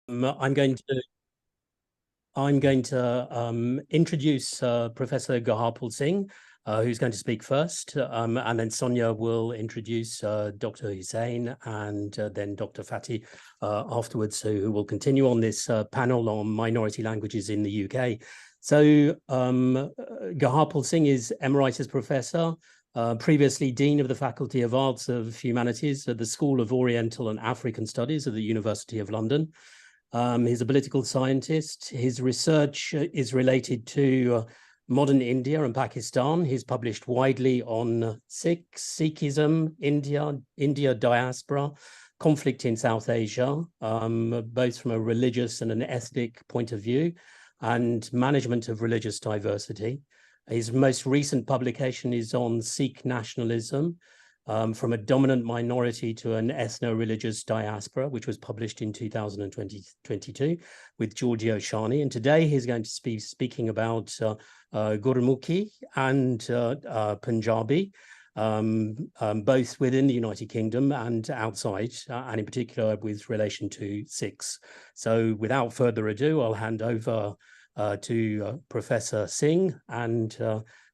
I'm going to introduce Professor Gurharpal Singh, who's going to speak first, and then Sonia will introduce Dr. Hussain and then Dr. Fatih afterwards, who will continue on this panel on minority languages in the UK. So Gurharpal Singh is Emeritus Professor, previously Dean of the Faculty of Arts of Humanities at the School of Oriental and African Studies at the University of London. He's a political scientist. His research is related to modern India and Pakistan. He's published widely on Sikhism, India diaspora, conflict in South Asia, both from a religious and an ethnic point of view, and management of religious diversity. His most recent publication is on Sikh nationalism, from a dominant minority to an ethno-religious diaspora, which was published in 2022 with Giorgio Shani. And today he's going to be speaking about Gurmukhi and Punjabi, both within the United Kingdom and outside, and in particular with relation to Sikhs. So without further ado, I'll hand over to Professor Singh, and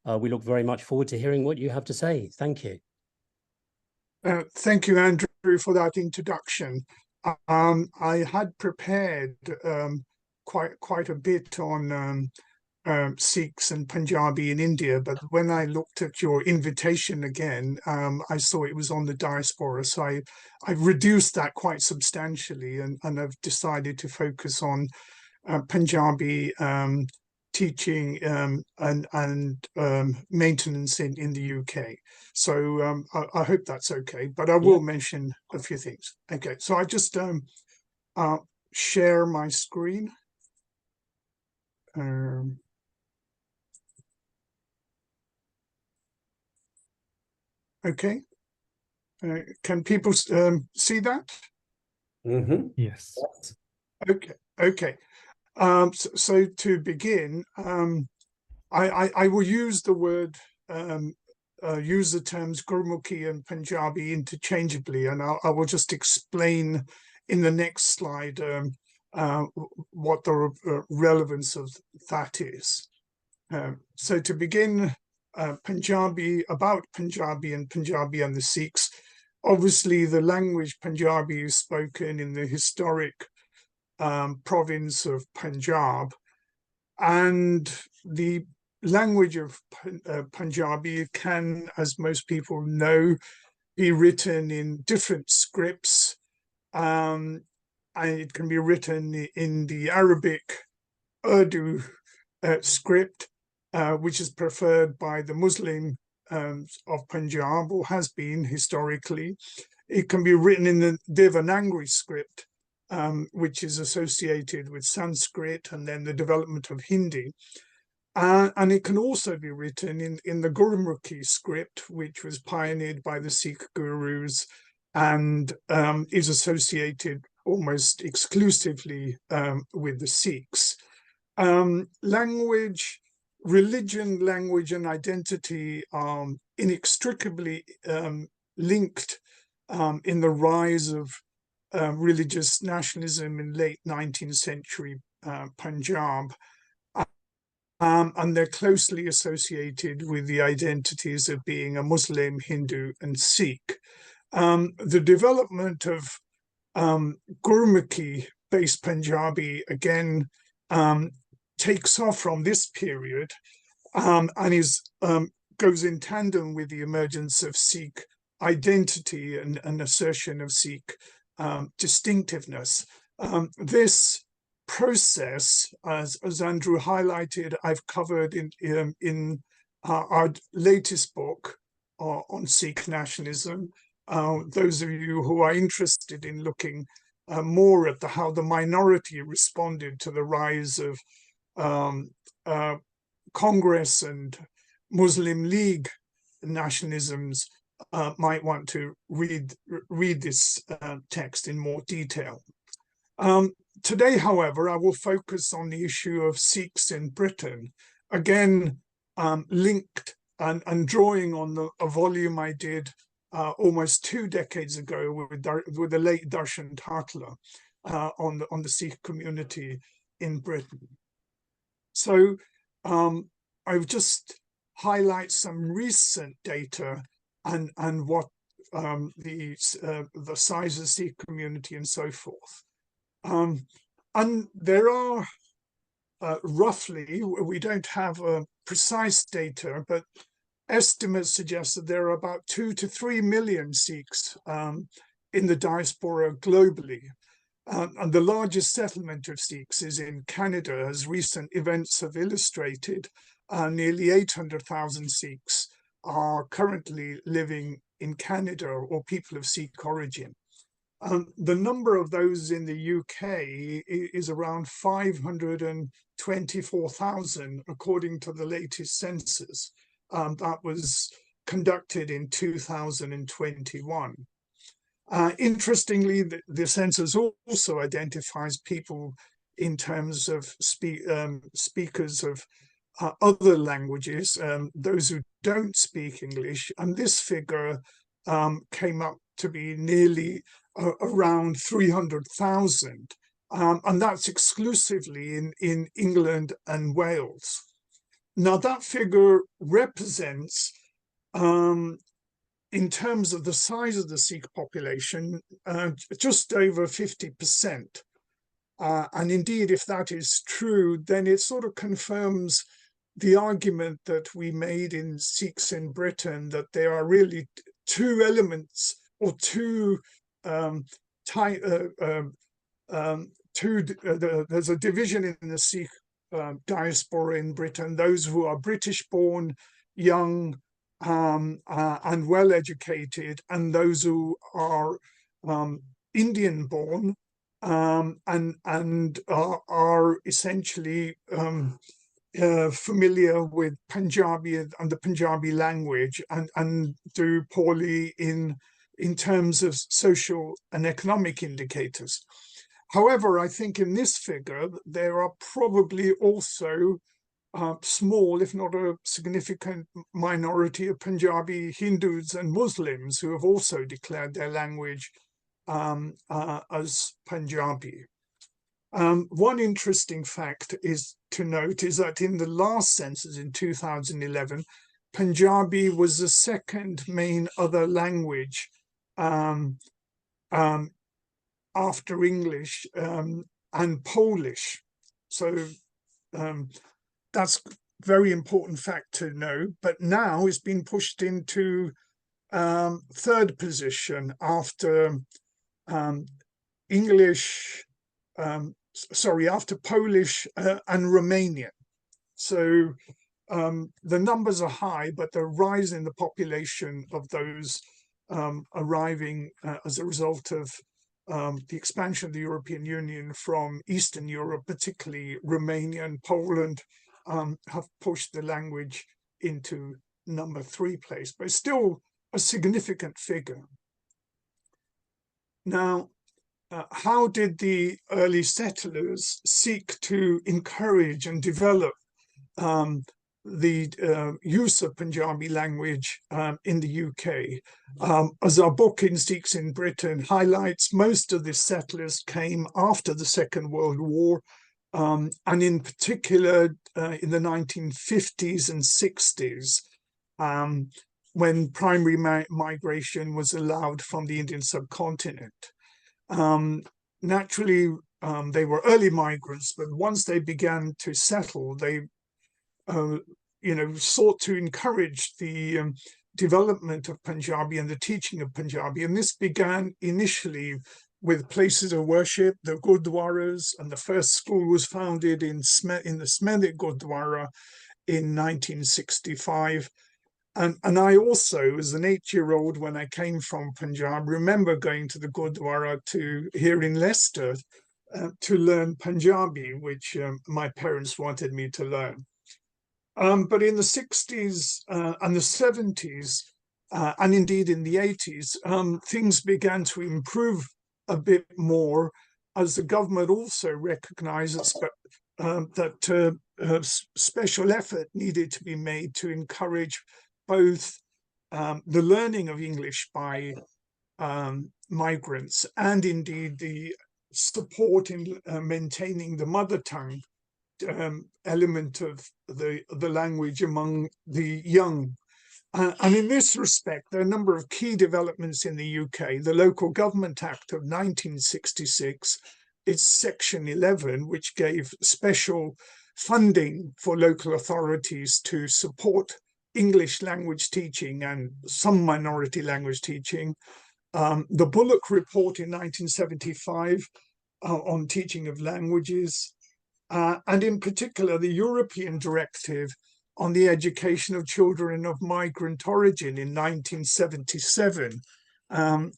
we look very much forward to hearing what you have to say. Thank you. Thank you, Andrew, for that introduction. I had prepared quite a bit on Sikhs and Punjabi in India, but when I looked at your invitation again, I saw it was on the diaspora, so I've reduced that quite substantially, and I've decided to focus on Punjabi teaching and maintenance in the UK. So I hope that's okay, but I will mention a few things. Okay, so I just share my screen. Okay, can people see that? Mm-hmm. Yes. Okay. So to begin, I will use the word, use the terms Gurmukhi and Punjabi interchangeably, and I will just explain in the next slide what the relevance of that is. So to begin, about Punjabi and the Sikhs. Obviously, the language Punjabi is spoken in the historic province of Punjab, and the language of Punjabi can, as most people know, be written in different scripts, and it can be written in the Arabic Urdu script, which is preferred by the Muslim of Punjab, or has been historically. It can be written in the Devanagari script, which is associated with Sanskrit and then the development of Hindi. And it can also be written in the Gurmukhi script, which was pioneered by the Sikh gurus and is associated almost exclusively with the Sikhs. Religion, language, and identity are inextricably linked in the rise of religious nationalism in late 19th century Punjab, and they're closely associated with the identities of being a Muslim, Hindu, and Sikh. The development of Gurmukhi-based Punjabi again takes off from this period and goes in tandem with the emergence of Sikh identity and assertion of Sikh distinctiveness. This process, as Andrew highlighted, I've covered in our latest book on Sikh nationalism. Those of you who are interested in looking more at how the minority responded to the rise of Congress and Muslim League nationalisms, might want to read this text in more detail. Today, however, I will focus on the issue of Sikhs in Britain, again linked and drawing on a volume I did almost 2 decades ago with the late Darshan Tatla. on the Sikh community in Britain. So I would just highlight some recent data and what the size of the Sikh community and so forth. And there are roughly, we don't have precise data, but estimates suggest that there are about 2 to 3 million Sikhs in the diaspora globally. And the largest settlement of Sikhs is in Canada, as recent events have illustrated. Nearly 800,000 Sikhs are currently living in Canada, or people of Sikh origin. The number of those in the UK is around 524,000, according to the latest census that was conducted in 2021. Interestingly, the census also identifies people in terms of speakers of other languages, those who don't speak English, and this figure came up to be nearly around 300,000, and that's exclusively in England and Wales. Now that figure represents, in terms of the size of the Sikh population, just over 50%. And indeed, if that is true, then it sort of confirms the argument that we made in Sikhs in Britain, that there are really two elements, or two there's a division in the Sikh diaspora in Britain: those who are British-born, young, and well-educated, and those who are Indian-born and are essentially familiar with Punjabi and the Punjabi language, and do poorly in terms of social and economic indicators. However, I think in this figure, there are probably also small, if not a significant minority of Punjabi Hindus and Muslims who have also declared their language as Punjabi. One interesting fact is to note is that in the last census in 2011, Punjabi was the second main other language after English and Polish. So that's a very important fact to know. But now it's been pushed into third position after after Polish and Romanian. So the numbers are high, but the rise in the population of those arriving as a result of the expansion of the European Union from Eastern Europe, particularly Romania and Poland, have pushed the language into number 3 place, but it's still a significant figure. Now, how did the early settlers seek to encourage and develop the use of Punjabi language in the UK? As our book in Sikhs in Britain highlights, most of the settlers came after the Second World War, and in particular in the 1950s and 60s, when primary migration was allowed from the Indian subcontinent. Naturally, they were early migrants, but once they began to settle, they sought to encourage the development of Punjabi and the teaching of Punjabi. And this began initially with places of worship, the Gurdwaras, and the first school was founded in the Sylheti Gurdwara in 1965. And I also, as an 8-year-old, when I came from Punjab, remember going to the Gurdwara here in Leicester to learn Punjabi, which my parents wanted me to learn. But in the 60s and the 70s, and indeed in the 80s, things began to improve a bit more, as the government also recognized that special effort needed to be made to encourage both the learning of English by migrants and indeed the support in maintaining the mother tongue element of the language among the young. And in this respect, there are a number of key developments in the UK. The Local Government Act of 1966, its Section 11, which gave special funding for local authorities to support English language teaching and some minority language teaching. The Bullock Report in 1975 on teaching of languages, and in particular the European Directive on the education of children of migrant origin in 1977,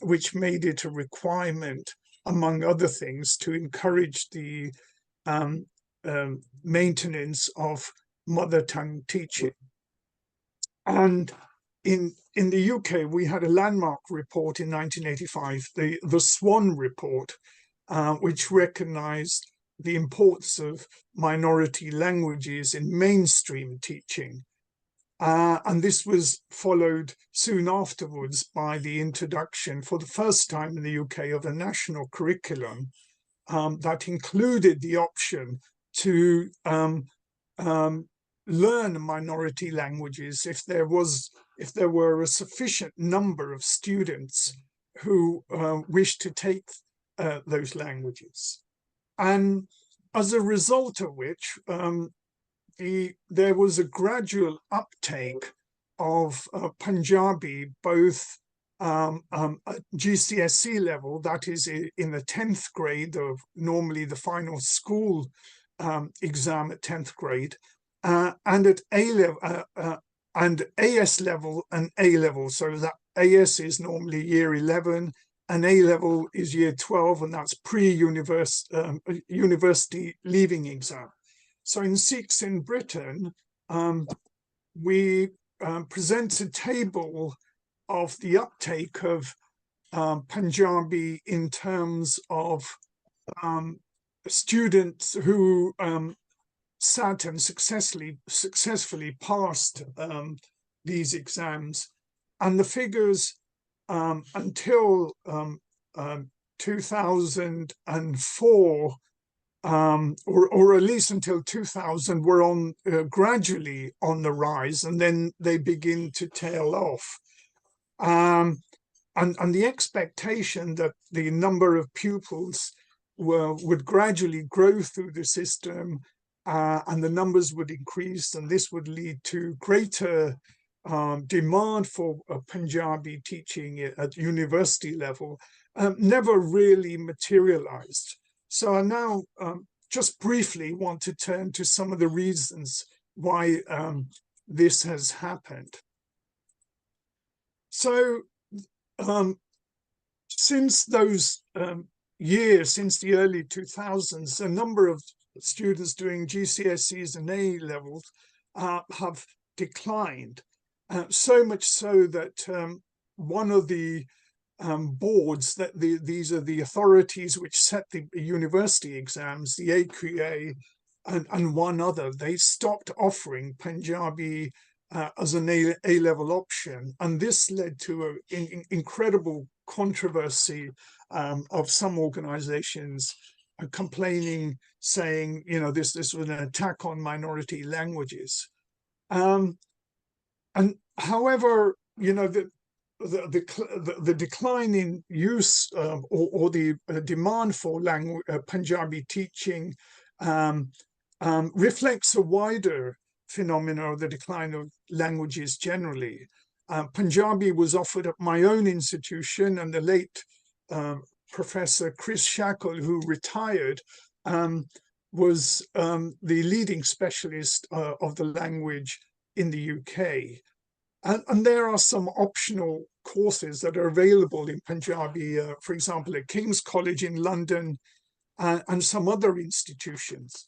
which made it a requirement, among other things, to encourage the maintenance of mother tongue teaching. And in the UK, we had a landmark report in 1985, the Swan Report, which recognized the importance of minority languages in mainstream teaching. And this was followed soon afterwards by the introduction, for the first time in the UK, of a national curriculum that included the option to learn minority languages if there were a sufficient number of students who wished to take those languages. And as a result of which, there was a gradual uptake of Punjabi, both at GCSE level, that is in the 10th grade of normally the final school exam at 10th grade, and at A level and AS level and A level. So that AS is normally year 11 and A level is year 12, and that's university leaving exam. So in Sikhs in Britain, we present a table of the uptake of Punjabi in terms of students who sat and successfully passed these exams. And the figures until 2004, or at least until 2000, were gradually on the rise, and then they begin to tail off. And the expectation that the number of pupils would gradually grow through the system, and the numbers would increase, and this would lead to greater demand for Punjabi teaching at university level, never really materialized. So I now just briefly want to turn to some of the reasons why this has happened. So since those years, since the early 2000s, a number of students doing GCSEs and A levels have declined. So much so that one of the boards, these are the authorities which set the university exams, the AQA and one other, they stopped offering Punjabi as an A-level option. And this led to an incredible controversy of some organizations complaining, saying, you know, this was an attack on minority languages. And however, you know, the decline in use or the demand for Punjabi teaching reflects a wider phenomena of the decline of languages generally. Punjabi was offered at my own institution, and the late Professor Chris Shackle, who retired, was the leading specialist of the language in the UK. And there are some optional courses that are available in Punjabi, for example, at King's College in London and some other institutions.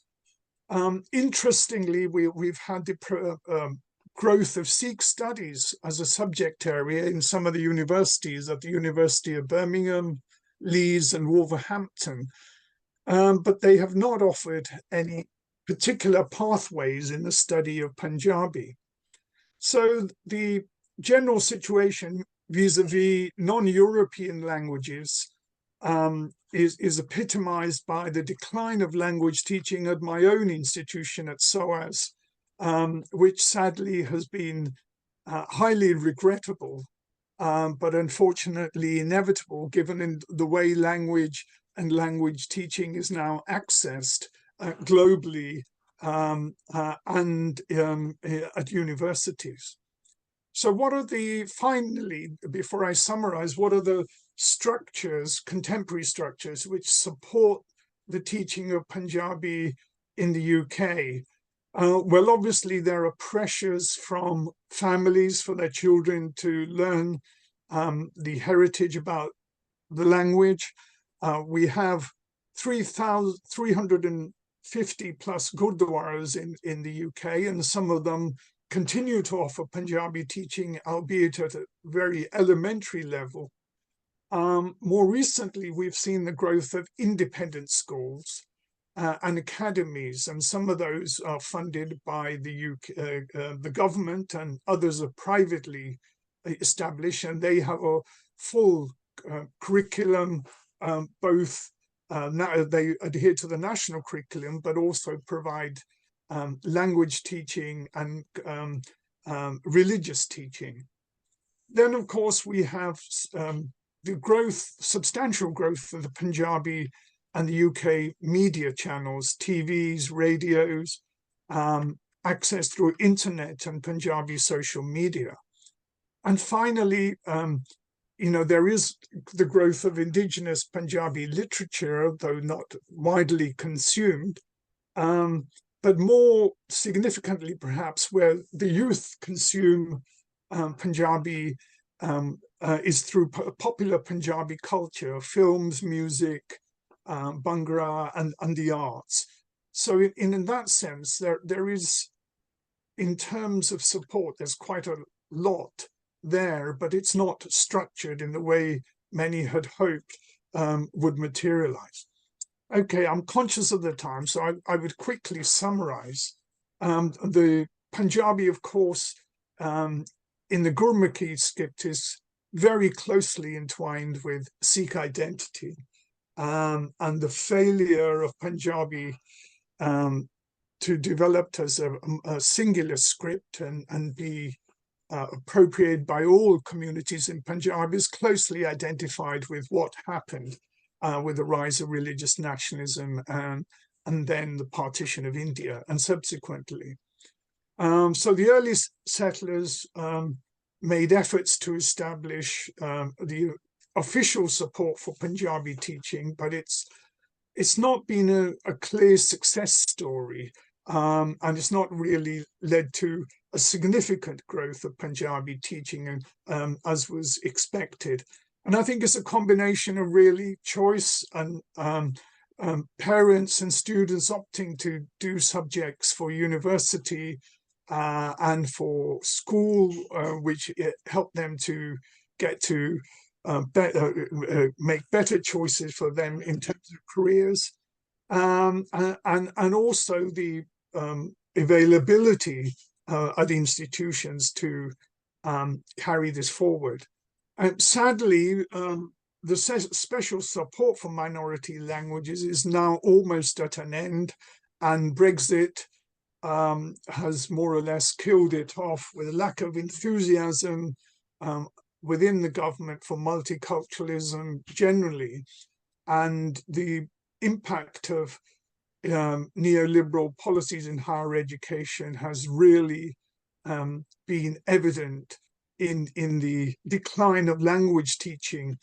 Interestingly, we've had the growth of Sikh studies as a subject area in some of the universities, at the University of Birmingham, Leeds and Wolverhampton, but they have not offered any particular pathways in the study of Punjabi. So the general situation vis-a-vis non-European languages is epitomized by the decline of language teaching at my own institution at SOAS, which sadly has been highly regrettable, but unfortunately inevitable given in the way language and language teaching is now accessed globally and at universities. So what are finally, before I summarize, what are the structures, contemporary structures, which support the teaching of Punjabi in the UK? Well, obviously, there are pressures from families for their children to learn the heritage about the language. We have 350 plus Gurdwaras in the UK, and some of them continue to offer Punjabi teaching, albeit at a very elementary level. More recently, we've seen the growth of independent schools and academies, and some of those are funded by the UK, the government, and others are privately established, and they have a full curriculum, both they adhere to the national curriculum, but also provide language teaching and religious teaching. Then, of course, we have the substantial growth of the Punjabi and the UK media channels, TVs, radios, access through internet and Punjabi social media. And finally, there is the growth of indigenous Punjabi literature, though not widely consumed, but more significantly, perhaps, where the youth consume Punjabi is through popular Punjabi culture, films, music, Bhangra, and the arts. So in that sense, there is, in terms of support, there's quite a lot there, but it's not structured in the way many had hoped would materialize. Okay, I'm conscious of the time, so I would quickly summarize. The Punjabi, of course, in the Gurmukhi script is very closely entwined with Sikh identity, and the failure of Punjabi to develop as a singular script and be appropriated by all communities in Punjab is closely identified with what happened with the rise of religious nationalism and then the partition of India and subsequently. So the early settlers made efforts to establish the official support for Punjabi teaching, but it's not been a clear success story, and it's not really led to a significant growth of Punjabi teaching as was expected. And I think it's a combination of really choice and parents and students opting to do subjects for university and for school, which helped them to get to make better choices for them in terms of careers, and also the availability at institutions to carry this forward. Sadly, the special support for minority languages is now almost at an end, and Brexit has more or less killed it off with a lack of enthusiasm within the government for multiculturalism generally, and the impact of neoliberal policies in higher education has really been evident in the decline of language teaching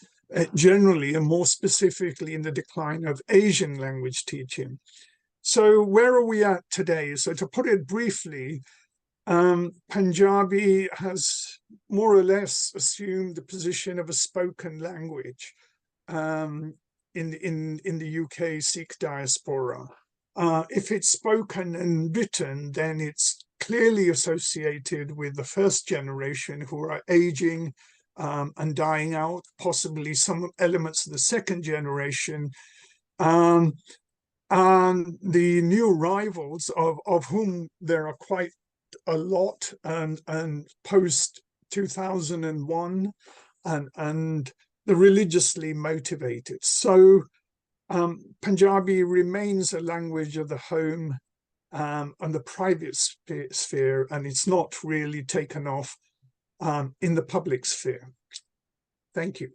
generally, and more specifically in the decline of Asian language teaching. So where are we at today? So to put it briefly, Punjabi has more or less assumed the position of a spoken language in the UK Sikh diaspora. If it's spoken and written, then it's clearly associated with the first generation who are aging and dying out, possibly some elements of the second generation. And the new arrivals, of whom there are quite a lot, and post 2001, and the religiously motivated. So Punjabi remains a language of the home and the private sphere, and it's not really taken off in the public sphere. Thank you.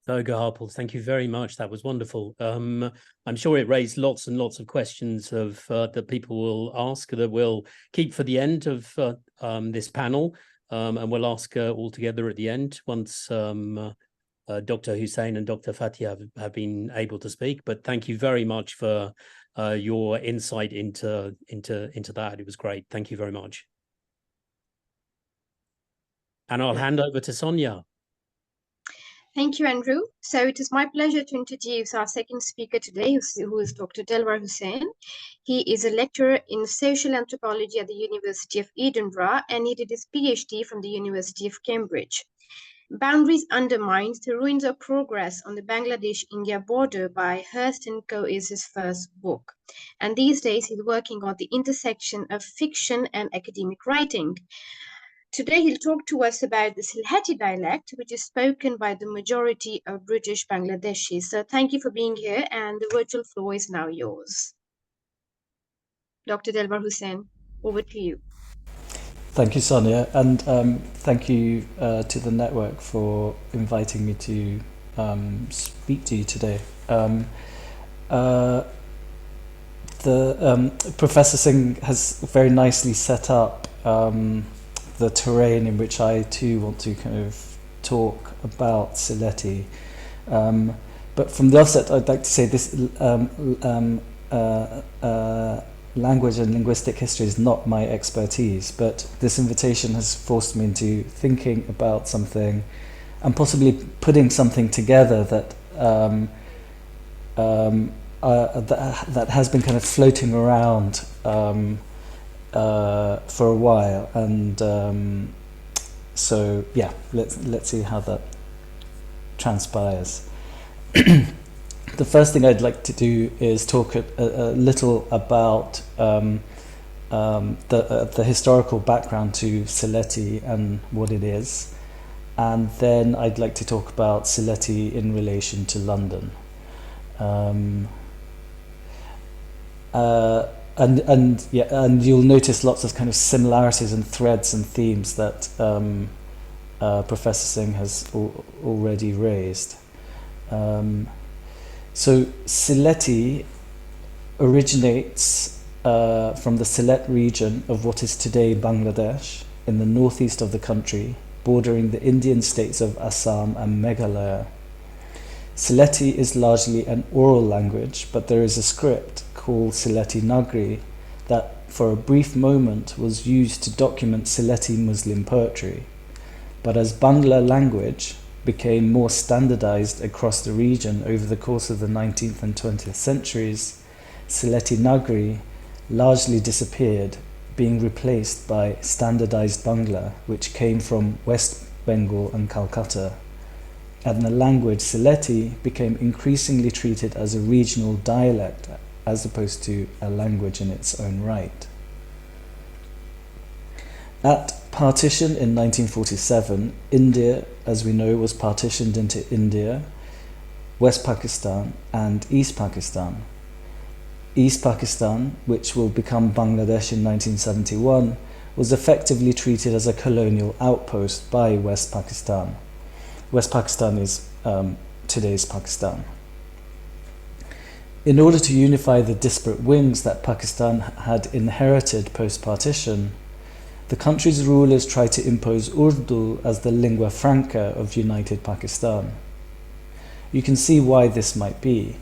So, Gurharpal, thank you very much. That was wonderful. I'm sure it raised lots and lots of questions of that people will ask that we'll keep for the end of this panel, and we'll ask all together at the end once Dr. Hussain and Dr. Fatih have been able to speak. But thank you very much for your insight into that. It was great. Thank you very much. And I'll hand over to Sonia. Thank you, Andrew. So it is my pleasure to introduce our second speaker today, who is Dr. Delwar Hussain. He is a lecturer in social anthropology at the University of Edinburgh, and he did his PhD from the University of Cambridge. Boundaries Undermined: The Ruins of Progress on the Bangladesh-India Border by Hurst & Co. is his first book. And these days he's working on the intersection of fiction and academic writing. Today he'll talk to us about the Sylheti dialect, which is spoken by the majority of British Bangladeshis. So thank you for being here, and the virtual floor is now yours. Dr. Delwar Hussain, over to you. Thank you, Sonia, and thank you to the network for inviting me to speak to you today. Professor Singh has very nicely set up the terrain in which I too want to kind of talk about Sylheti. But from the offset, I'd like to say this language and linguistic history is not my expertise, but this invitation has forced me into thinking about something and possibly putting something together that that has been kind of floating around for a while, and so yeah, let's see how that transpires. The first thing I'd like to do is talk a little about the historical background to Sylheti and what it is, and then I'd like to talk about Sylheti in relation to London. And you'll notice lots of kind of similarities and threads and themes that Professor Singh has already raised. So Sylheti originates from the Sylhet region of what is today Bangladesh, in the northeast of the country, bordering the Indian states of Assam and Meghalaya. Sylheti is largely an oral language, but there is a script called Sylheti Nagri that for a brief moment was used to document Sylheti Muslim poetry. But as Bangla language became more standardized across the region over the course of the 19th and 20th centuries, Sylheti Nagri largely disappeared, being replaced by standardized Bangla, which came from West Bengal and Calcutta. And the language Sylheti became increasingly treated as a regional dialect as opposed to a language in its own right. At partition in 1947, India, as we know, was partitioned into India, West Pakistan and East Pakistan. East Pakistan, which will become Bangladesh in 1971, was effectively treated as a colonial outpost by West Pakistan. West Pakistan is today's Pakistan. In order to unify the disparate wings that Pakistan had inherited post-partition, the country's rulers tried to impose Urdu as the lingua franca of united Pakistan. You can see why this might be.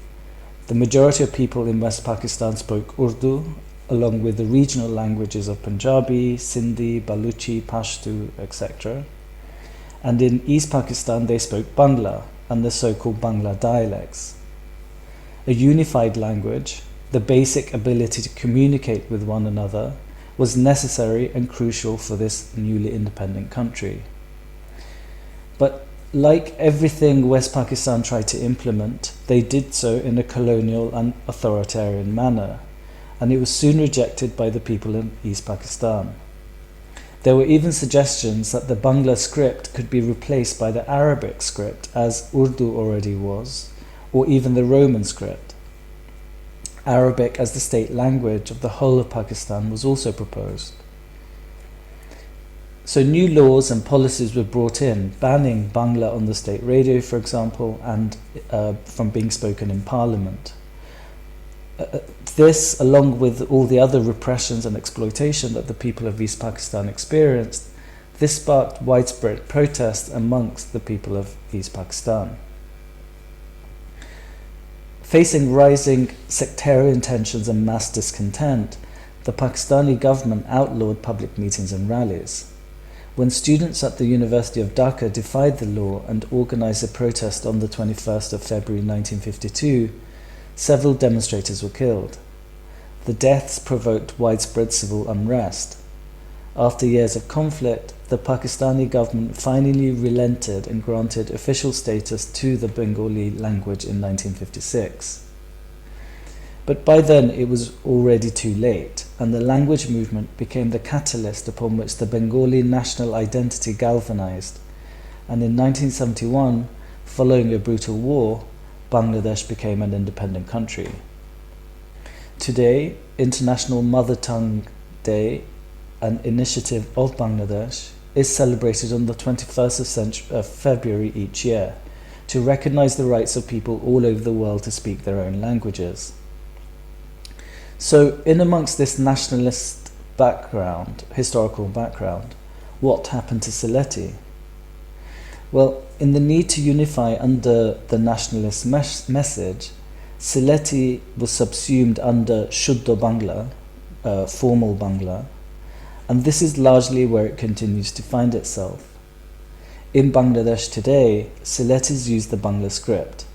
The majority of people in West Pakistan spoke Urdu, along with the regional languages of Punjabi, Sindhi, Baluchi, Pashto, etc. And in East Pakistan they spoke Bangla and the so-called Bangla dialects. A unified language, the basic ability to communicate with one another, was necessary and crucial for this newly independent country. But like everything West Pakistan tried to implement, they did so in a colonial and authoritarian manner, and it was soon rejected by the people in East Pakistan. There were even suggestions that the Bangla script could be replaced by the Arabic script, as Urdu already was, or even the Roman script. Arabic as the state language of the whole of Pakistan was also proposed. So new laws and policies were brought in, banning Bangla on the state radio, for example, and from being spoken in parliament. This, along with all the other repressions and exploitation that the people of East Pakistan experienced, this sparked widespread protest amongst the people of East Pakistan. Facing rising sectarian tensions and mass discontent, the Pakistani government outlawed public meetings and rallies. When students at the University of Dhaka defied the law and organized a protest on the 21st of February 1952, several demonstrators were killed. The deaths provoked widespread civil unrest. After years of conflict, the Pakistani government finally relented and granted official status to the Bengali language in 1956. But by then it was already too late, and the language movement became the catalyst upon which the Bengali national identity galvanized. And in 1971, following a brutal war, Bangladesh became an independent country. Today, International Mother Tongue Day, an initiative of Bangladesh, is celebrated on the 21st of February each year to recognize the rights of people all over the world to speak their own languages. So, in amongst this nationalist background, historical background, what happened to Sylheti? Well, in the need to unify under the nationalist message, Sylheti was subsumed under Shuddha Bangla, formal Bangla, and this is largely where it continues to find itself. In Bangladesh today, Sylhetis use the Bangla script.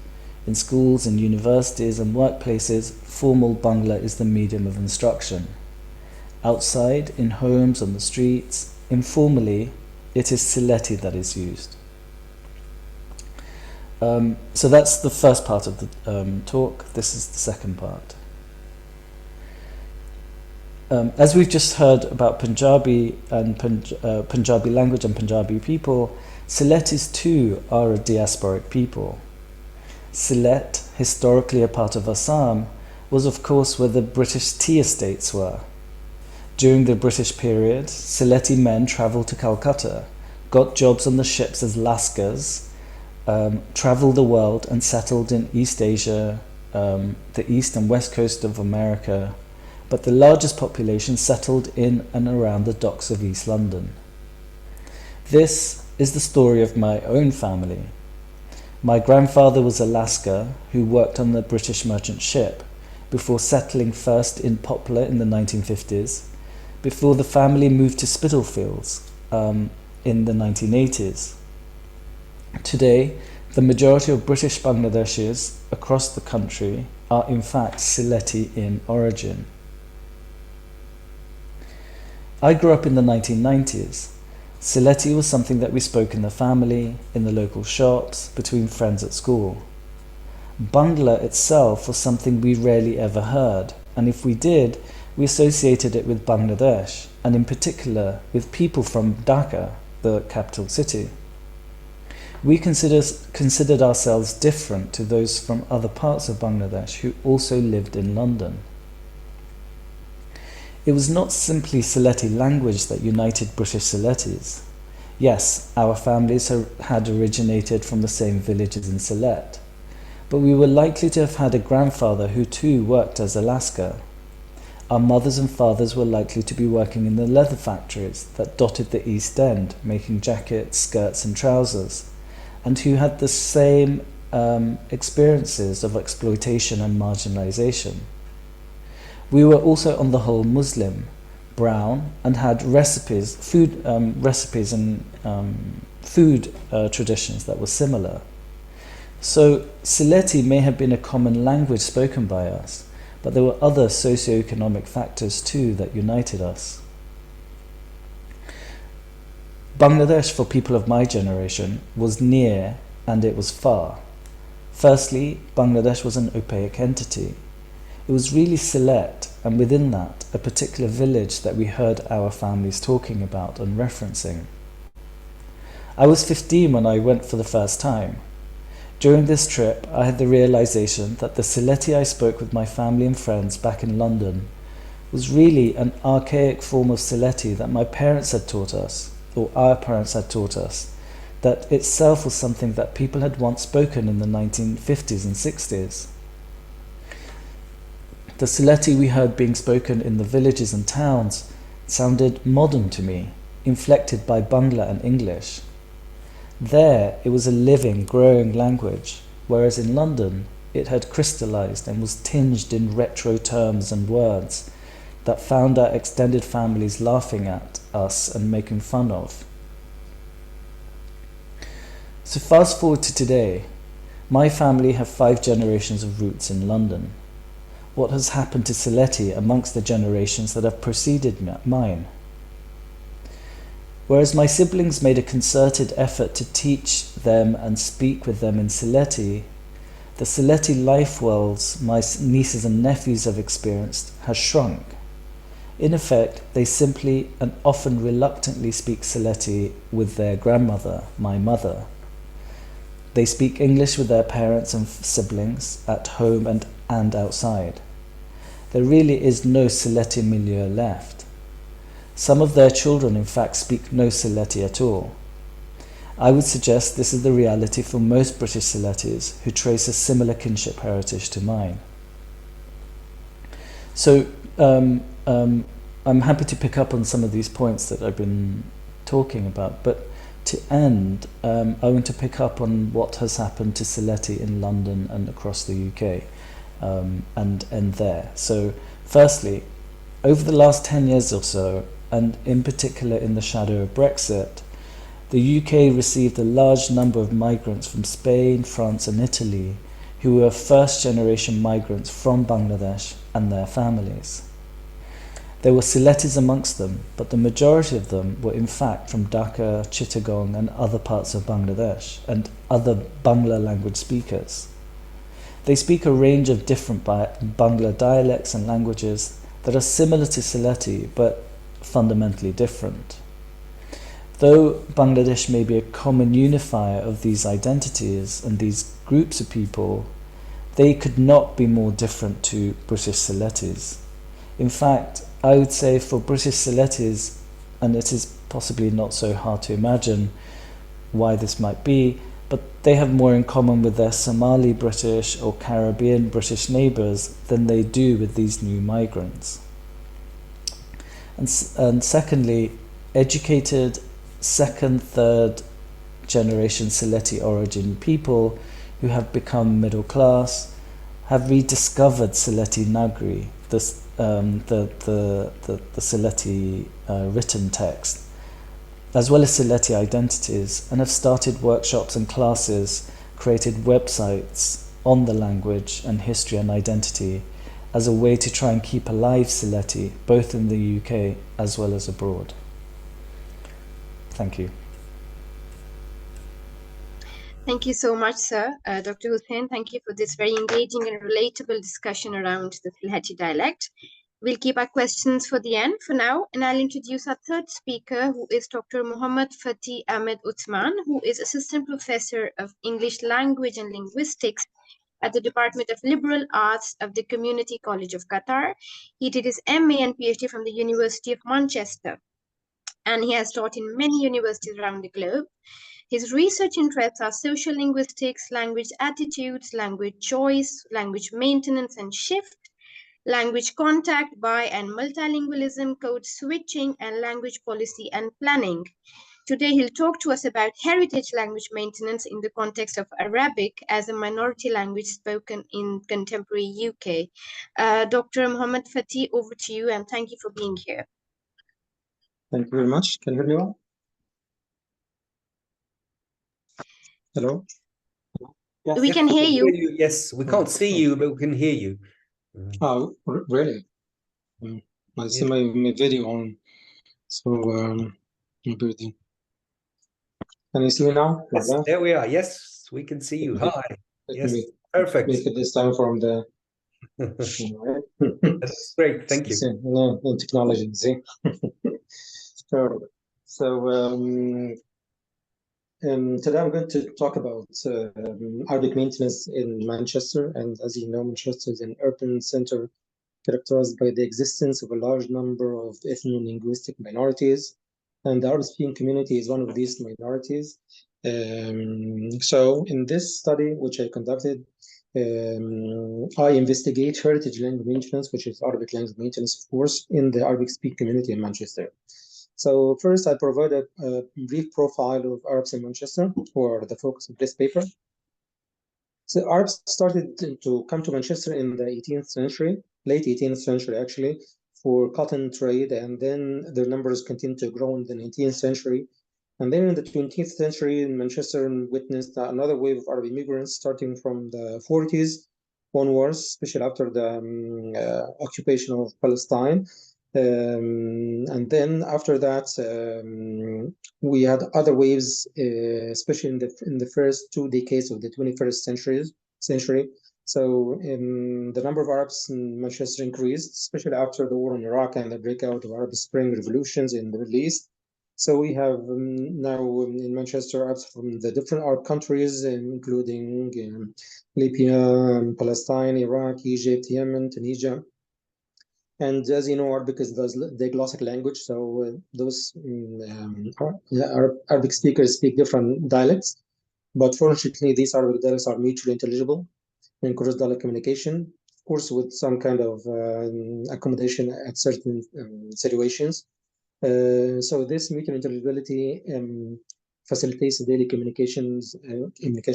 In schools and universities and workplaces, formal Bangla is the medium of instruction. Outside, in homes, on the streets, informally, it is Sylheti that is used. So that's the first part of the talk. This is the second part. As we've just heard about Punjabi and Punjabi language and Punjabi people, Sylhetis too are a diasporic people. Sylhet, historically a part of Assam, was of course where the British tea estates were. During the British period, Sylheti men travelled to Calcutta, got jobs on the ships as Lascars, travelled the world and settled in East Asia, the east and west coast of America, but the largest population settled in and around the docks of East London. This is the story of my own family. My grandfather was a Lascar who worked on the British merchant ship before settling first in Poplar in the 1950s, before the family moved to Spitalfields in the 1980s. Today, the majority of British Bangladeshis across the country are in fact Sylheti in origin. I grew up in the 1990s. Sylheti was something that we spoke in the family, in the local shops, between friends at school. Bangla itself was something we rarely ever heard, and if we did, we associated it with Bangladesh, and in particular with people from Dhaka, the capital city. We considered ourselves different to those from other parts of Bangladesh who also lived in London. It was not simply Sylheti language that united British Sylhetis. Yes, our families had originated from the same villages in Sylhet, but we were likely to have had a grandfather who too worked as a Lascar. Our mothers and fathers were likely to be working in the leather factories that dotted the East End, making jackets, skirts and trousers, and who had the same experiences of exploitation and marginalization. We were also on the whole Muslim, brown, and had food traditions that were similar. So Sylheti may have been a common language spoken by us, but there were other socio-economic factors too that united us. Bangladesh, for people of my generation, was near and it was far. Firstly, Bangladesh was an opaque entity. It was really Sylhet, and within that, a particular village that we heard our families talking about and referencing. I was 15 when I went for the first time. During this trip, I had the realization that the Sylheti I spoke with my family and friends back in London was really an archaic form of Sylheti that my parents had taught us, or our parents had taught us, that itself was something that people had once spoken in the 1950s and 60s. The Sylheti we heard being spoken in the villages and towns sounded modern to me, inflected by Bangla and English. There, it was a living, growing language, whereas in London, it had crystallized and was tinged in retro terms and words that found our extended families laughing at us and making fun of. So fast forward to today, my family have 5 generations of roots in London. What has happened to Sylheti amongst the generations that have preceded mine? Whereas my siblings made a concerted effort to teach them and speak with them in Sylheti, the Sylheti life wells my nieces and nephews have experienced has shrunk. In effect, they simply and often reluctantly speak Sylheti with their grandmother, my mother. They speak English with their parents and siblings at home and outside. There really is no Sylheti milieu left. Some of their children, in fact, speak no Sylheti at all. I would suggest this is the reality for most British Sylhetis who trace a similar kinship heritage to mine. So, I'm happy to pick up on some of these points that I've been talking about, but to end, I want to pick up on what has happened to Sylheti in London and across the UK, and end there. So, firstly, over the last 10 years or so, and in particular in the shadow of Brexit, the UK received a large number of migrants from Spain, France and Italy who were first-generation migrants from Bangladesh and their families. There were Sylhetis amongst them, but the majority of them were in fact from Dhaka, Chittagong and other parts of Bangladesh and other Bangla language speakers. They speak a range of different Bangla dialects and languages that are similar to Sylheti but fundamentally different. Though Bangladesh may be a common unifier of these identities and these groups of people, they could not be more different to British Sylhetis. In fact, I would say for British Sylhetis, and it is possibly not so hard to imagine why this might be, but they have more in common with their Somali British or Caribbean British neighbours than they do with these new migrants. And secondly, educated second, third generation Sylheti origin people who have become middle class have rediscovered Sylheti Nagri, the Sylheti written text, as well as Sylheti identities, and have started workshops and classes, created websites on the language and history and identity as a way to try and keep alive Sylheti, both in the UK as well as abroad. Thank you. Thank you so much, sir. Dr. Hussain, thank you for this very engaging and relatable discussion around the Sylheti dialect. We'll keep our questions for the end for now, and I'll introduce our third speaker, who is Dr. Mohammed Fatih Ahmed Uthman, who is Assistant Professor of English Language and Linguistics at the Department of Liberal Arts of the Community College of Qatar. He did his MA and PhD from the University of Manchester, and he has taught in many universities around the globe. His research interests are social linguistics, language attitudes, language choice, language maintenance and shift, language contact by and multilingualism, code switching, and language policy and planning. Today, he'll talk to us about heritage language maintenance in the context of Arabic as a minority language spoken in contemporary UK. Dr. Mohammed Fatih, over to you, and thank you for being here. Thank you very much. Can you hear me well? Hello? Yes, we can hear you. Yes, we can't see you, but we can hear you. Oh, really? I see my video on, so maybe. Can you see me now? Yes, there we are. Yes, we can see you. Hi. Yes, perfect. Make it this time from the. That's great. Thank you. In technology, see. So Today I'm going to talk about Arabic maintenance in Manchester. And as you know, Manchester is an urban center characterized by the existence of a large number of ethno-linguistic minorities. And the Arabic-speaking community is one of these minorities. So in this study, which I conducted, I investigate heritage language maintenance, which is Arabic language maintenance, of course, in the Arabic-speaking community in Manchester. So first, I provide a brief profile of Arabs in Manchester, or the focus of this paper. So Arabs started to come to Manchester in the 18th century, late 18th century actually, for cotton trade, and then their numbers continued to grow in the 19th century. And then in the 20th century, Manchester witnessed another wave of Arab immigrants starting from the 40s onwards, especially after the occupation of Palestine. And then after that, we had other waves, especially in the first 2 decades of the 21st century. So the number of Arabs in Manchester increased, especially after the war in Iraq and the breakout of Arab Spring revolutions in the Middle East. So we have now in Manchester Arabs from the different Arab countries, including Libya, Palestine, Iraq, Egypt, Yemen, Tunisia. And as you know, Arabic is the glossic language, so those Arabic speakers speak different dialects. But fortunately, these Arabic dialects are mutually intelligible in cross-dialect communication, of course, with some kind of accommodation at certain situations. So this mutual intelligibility facilitates daily communication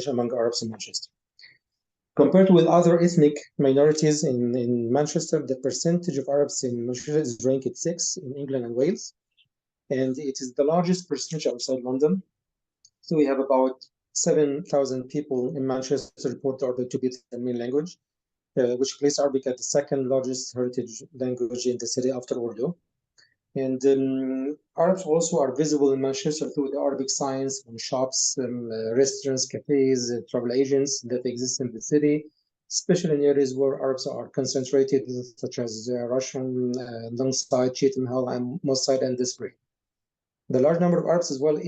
among Arabs in Manchester. Compared with other ethnic minorities in Manchester, the percentage of Arabs in Manchester is ranked 6 in England and Wales, and it is the largest percentage outside London. So we have about 7,000 people in Manchester report Arabic to be their main language, which places Arabic at the second largest heritage language in the city after Urdu. And Arabs also are visible in Manchester through the Arabic signs on shops, restaurants, cafes, travel agents that exist in the city, especially in areas where Arabs are concentrated, such as Russian, Longside, Cheetham Hill, and Moss Side and Disbury. The large number of Arabs as well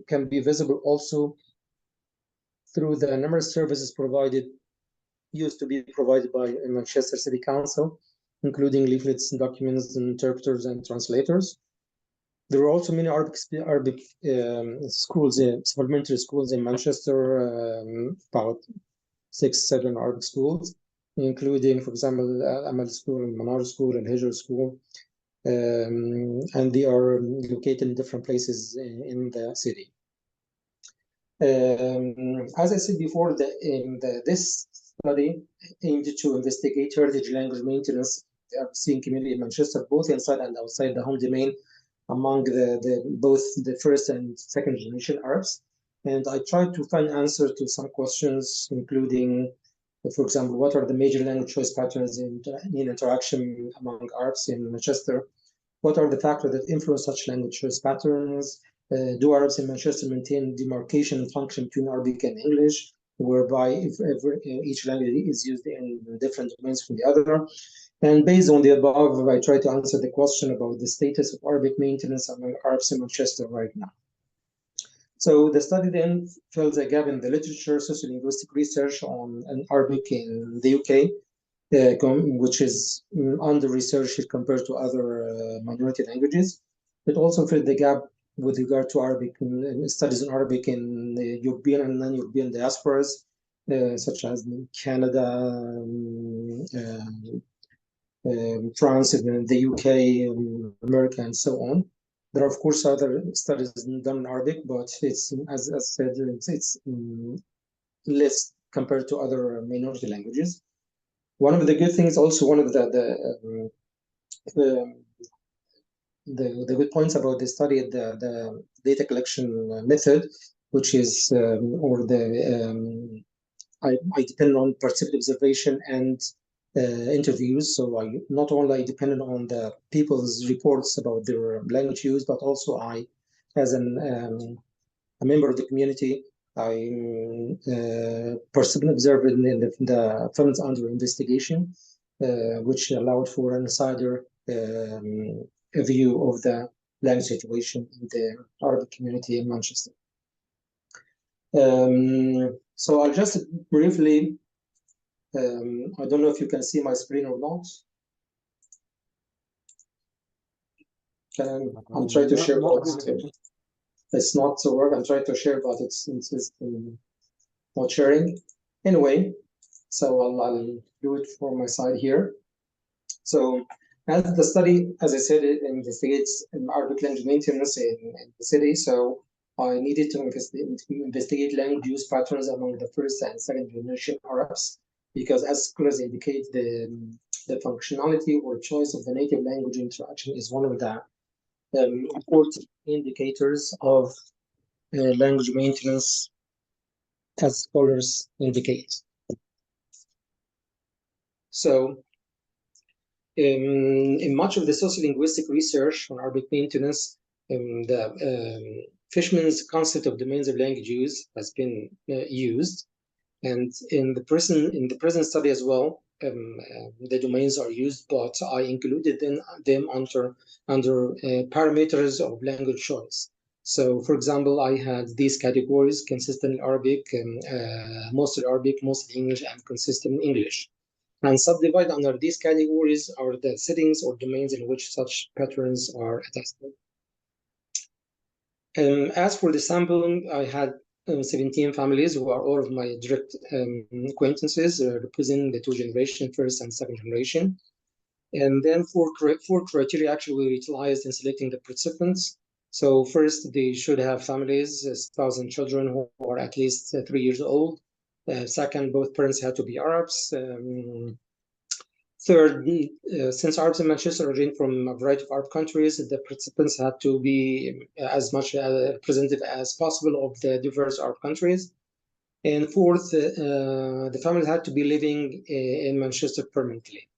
can be visible also through the numerous services used to be provided by Manchester City Council, including leaflets, documents, interpreters, and translators. There are also many Arabic schools, supplementary schools in Manchester, about 6, 7 Arabic schools, including, for example, Amal School, Manar School, and Hijr School. And they are located in different places in the city. As I said before, this study aimed to investigate heritage language maintenance in the Arabic community in Manchester, both inside and outside the home domain, among both the first and second generation Arabs. And I tried to find answers to some questions, including, for example, what are the major language choice patterns in interaction among Arabs in Manchester? What are the factors that influence such language choice patterns? Do Arabs in Manchester maintain demarcation function between Arabic and English, whereby each language is used in different domains from the other? And based on the above, I try to answer the question about the status of Arabic maintenance among Arabs in Manchester right now. So the study then fills a gap in the literature, sociolinguistic research on Arabic in the UK, which is under-researched compared to other minority languages. It also filled the gap with regard to Arabic studies in Arabic in European and non-European diasporas, such as Canada, France, and the UK, America, and so on. There are, of course, other studies done in Arabic, but it's, as said, it's less compared to other minority languages. One of the good things, also one of the good points about the study, the data collection method, which is I depend on perceived observation and interviews. So I not only depended on the people's reports about their language use, but also I, as a member of the community, I perceived and observed in the films under investigation, which allowed for an insider view of the language situation in the Arabic community in Manchester. So I'll just briefly, I don't know if you can see my screen or not. I'm trying to share, but it's not to work. I'm trying to share, but it's not sharing. Anyway, so I'll do it for my side here. So as the study, as I said, it investigates Arabic language maintenance in the city. So I needed to investigate language use patterns among the first and second generation Arabs, because as scholars indicate, the functionality or choice of the native language interaction is one of the important indicators of language maintenance, as scholars indicate. So in much of the sociolinguistic research on Arabic maintenance, the Fishman's concept of domains of language use has been used, and in the present study as well, the domains are used, but I included them under parameters of language choice. So, for example, I had these categories: consistent Arabic, mostly Arabic, mostly English, and consistent English. And subdivide under these categories are the settings or domains in which such patterns are attested. As for the sampling, I had 17 families who are all of my direct acquaintances, representing the two generations, first and second generation. And then four criteria actually were utilized in selecting the participants. So first, they should have families, spouse and children who are at least 3 years old. Second, both parents had to be Arabs. Third, since Arabs in Manchester origin from a variety of Arab countries, the participants had to be as much representative as possible of the diverse Arab countries. And fourth, the families had to be living in Manchester permanently.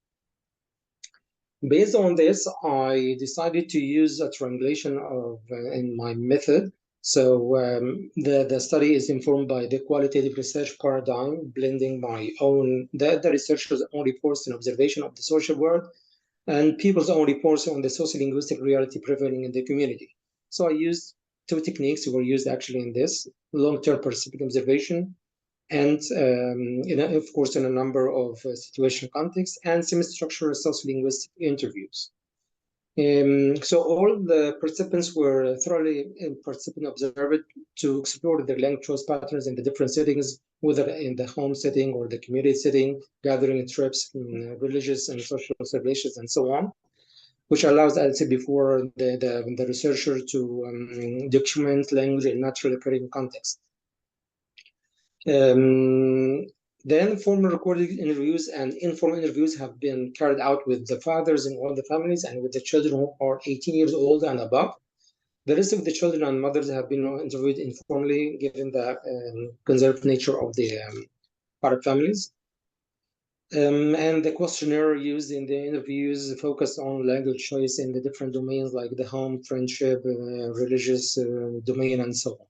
Based on this, I decided to use a triangulation in my method. So the study is informed by the qualitative research paradigm, blending my own, the researcher's own reports and observation of the social world, and people's own reports on the sociolinguistic reality prevailing in the community. So I used two techniques that were used actually in this: long-term participant observation, and of course in a number of situation contexts, and semi-structured sociolinguistic interviews. So all the participants were thoroughly participant observed to explore their language choice patterns in the different settings, whether in the home setting or the community setting, gathering trips, religious and social celebrations, and so on, which allows, as I said before, the researcher to document language in naturally occurring context. Then formal recorded interviews and informal interviews have been carried out with the fathers in all the families and with the children who are 18 years old and above. The rest of the children and mothers have been interviewed informally, given the conserved nature of the Arab families. And the questionnaire used in the interviews focused on language choice in the different domains like the home, friendship, religious domain, and so on.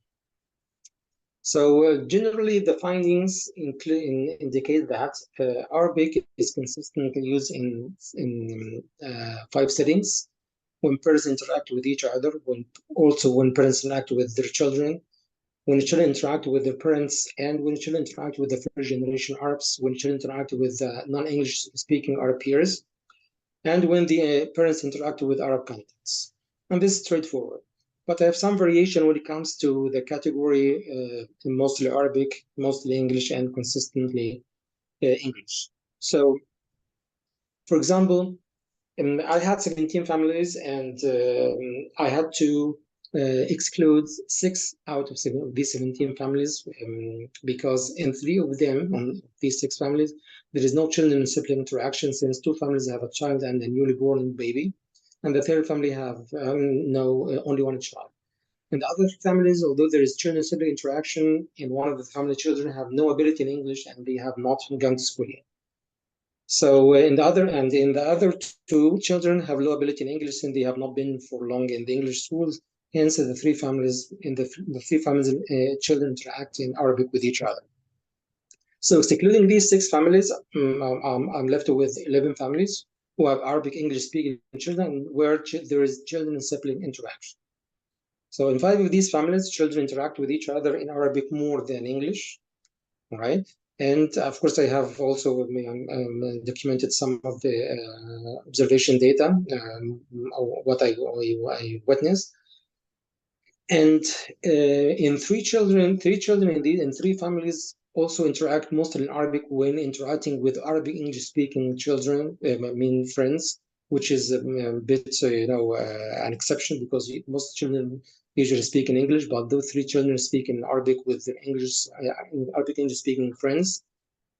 So generally, the findings indicate that Arabic is consistently used in 5 settings: when parents interact with each other, when parents interact with their children, when children interact with their parents, and when children interact with the first generation Arabs, when children interact with non-English speaking Arab peers, and when the parents interact with Arab contexts. And this is straightforward. But I have some variation when it comes to the category, mostly Arabic, mostly English, and consistently English. So, for example, I had 17 families, and I had to exclude 6 out of these 17 families because in 3 of them, on these 6 families, there is no children and sibling interaction, since 2 families have a child and a newly born baby, and the 3rd family have only 1 child. In the other families, although there is children and sibling interaction, in one of the family, children have no ability in English and they have not gone to school yet. So in the other 2, children have low ability in English and they have not been for long in the English schools. Hence, the 3 families children interact in Arabic with each other. So excluding these 6 families, I'm left with 11 families who have Arabic English speaking children where there is children and sibling interaction. So in 5 of these families, children interact with each other in Arabic more than English, right? And of course, I have also documented some of the observation data, what I witnessed. And in 3 children in 3 families also interact mostly in Arabic when interacting with Arabic English-speaking children, friends, which is a bit, an exception because most children usually speak in English, but those 3 children speak in Arabic with Arabic English-speaking friends,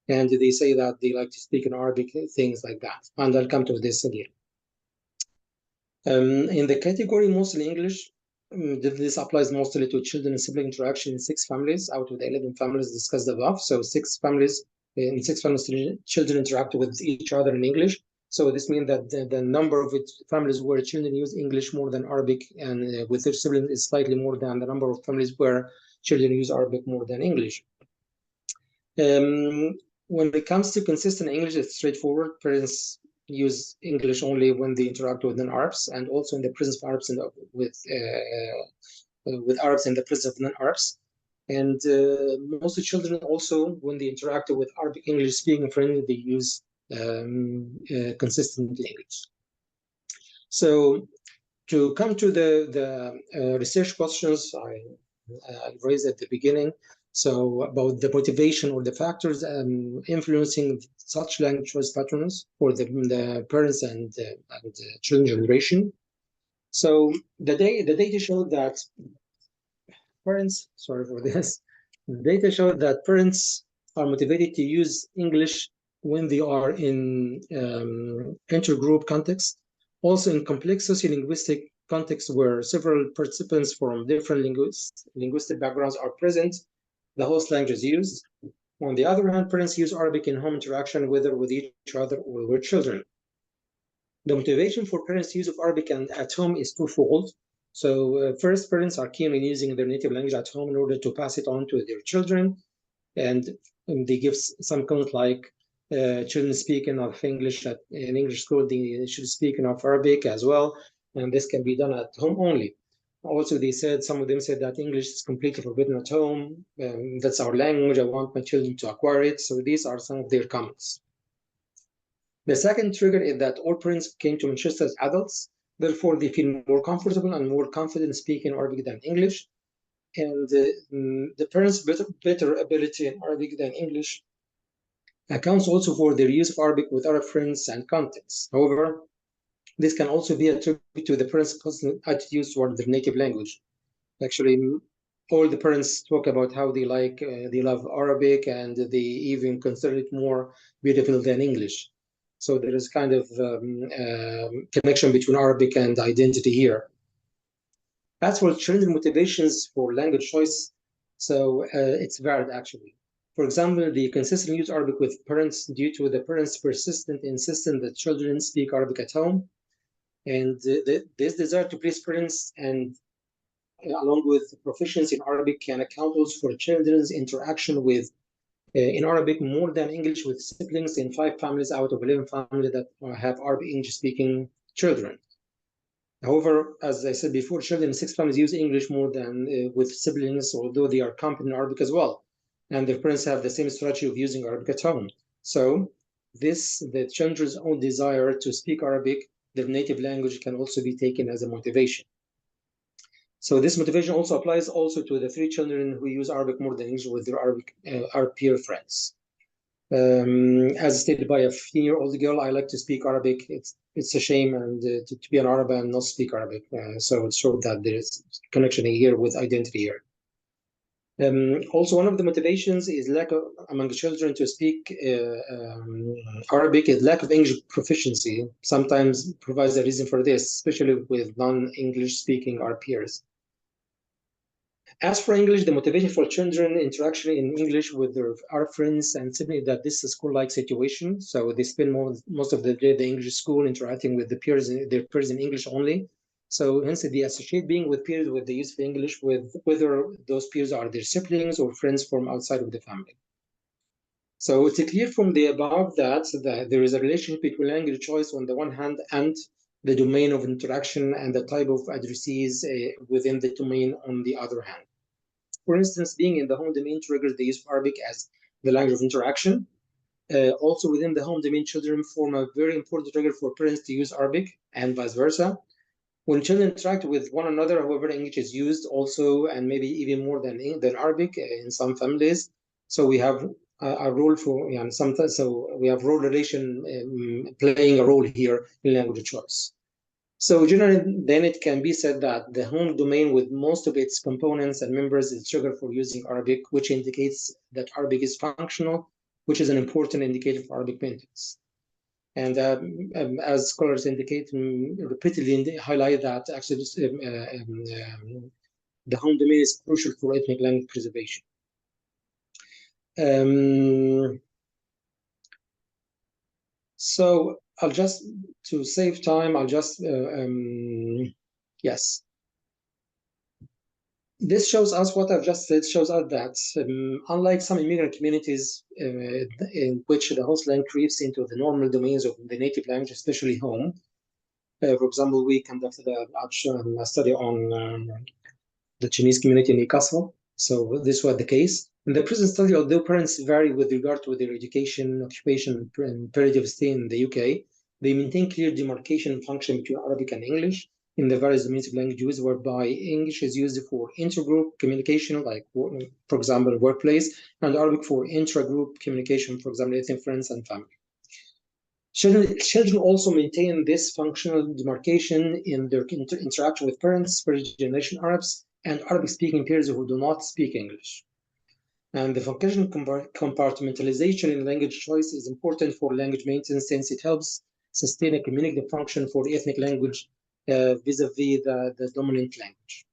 and they say that they like to speak in Arabic, things like that. And I'll come to this again. In the category mostly English, this applies mostly to children and sibling interaction in 6 families out of the 11 families discussed above. So 6 families, children interact with each other in English. So this means that the number of families where children use English more than Arabic and with their siblings is slightly more than the number of families where children use Arabic more than English. When it comes to consistent English, it's straightforward. Parents use English only when they interact with non-Arabs, and also in the presence of Arabs with Arabs in the presence of non-Arabs. And most of the children also, when they interact with Arabic English-speaking friends, they use consistent English. So to come to the research questions I raised at the beginning, so about the motivation or the factors influencing such language choice patterns for the parents and children generation. So the data showed that parents, sorry for this, the data showed that parents are motivated to use English when they are in intergroup context, also in complex sociolinguistic contexts where several participants from different linguistic backgrounds are present. The host language is used. On the other hand, parents use Arabic in home interaction, whether with each other or with children. The motivation for parents' use of Arabic at home is twofold. So first, parents are keen on using their native language at home in order to pass it on to their children. And they give some comments like, children speak enough English in English school, they should speak enough Arabic as well. And this can be done at home only. Also, some of them said that English is completely forbidden at home. That's our language. I want my children to acquire it. So these are some of their comments. The second trigger is that all parents came to Manchester as adults. Therefore, they feel more comfortable and more confident speaking Arabic than English. And the parents' better ability in Arabic than English accounts also for their use of Arabic with Arab friends and contexts. However, this can also be attributed to the parents' constant attitudes toward their native language. Actually, all the parents talk about how they love Arabic, and they even consider it more beautiful than English. So there is kind of connection between Arabic and identity here. As for children's motivations for language choice, so it's varied actually. For example, they consistently use Arabic with parents due to the parents' persistent insistence that children speak Arabic at home. And this desire to please parents and along with proficiency in Arabic can account also for children's interaction with in Arabic more than English with siblings in 5 families out of 11 families that have Arabic English-speaking children. However, as I said before, children in 6 families use English more than with siblings, although they are competent in Arabic as well. And their parents have the same strategy of using Arabic at home. So the children's own desire to speak Arabic, their native language, can also be taken as a motivation. So this motivation also applies also to the 3 children who use Arabic more than English with their Arab peer friends. As stated by a 15-year-old girl, I like to speak Arabic. It's a shame and to be an Arab and not speak Arabic. So it showed that there is connection here with identity here. Also, one of the motivations is lack of, among children to speak Arabic, is lack of English proficiency. Sometimes provides a reason for this, especially with non-English speaking Arab peers. As for English, the motivation for children interaction in English with their Arab friends and siblings, that this is a school-like situation. So they spend most of the day at the English school interacting with their peers in English only. So hence they associate being with peers with the use of English with whether those peers are their siblings or friends from outside of the family. So it's clear from the above that there is a relationship between language choice on the one hand and the domain of interaction and the type of addressees within the domain on the other hand. For instance, being in the home domain triggers the use of Arabic as the language of interaction. Also within the home domain, children form a very important trigger for parents to use Arabic and vice versa. When children interact with one another, however, English is used also, and maybe even more than Arabic in some families. So we have a role for, sometimes, so we have role relation playing a role here in language choice. So generally, then it can be said that the home domain with most of its components and members is trigger for using Arabic, which indicates that Arabic is functional, which is an important indicator for Arabic maintenance. And as scholars indicate, repeatedly highlight that actually the home domain is crucial for ethnic language preservation. So I'll just, to save time, I'll just, yes. This shows us what I've just said, shows us that unlike some immigrant communities in which the host language creeps into the normal domains of the native language, especially home. For example, we conducted a study on the Chinese community in Newcastle. So this was the case. In the present study, although parents vary with regard to their education, occupation, and period of stay in the UK, they maintain clear demarcation and function between Arabic and English in the various domains of language use, whereby English is used for intergroup communication, like, for example, workplace, and Arabic for intragroup communication, for example, ethnic friends and family. Children also maintain this functional demarcation in their interaction with parents, first-generation Arabs, and Arabic-speaking peers who do not speak English. And the functional compartmentalization in language choice is important for language maintenance, since it helps sustain a communicative function for ethnic language vis-a-vis the dominant language.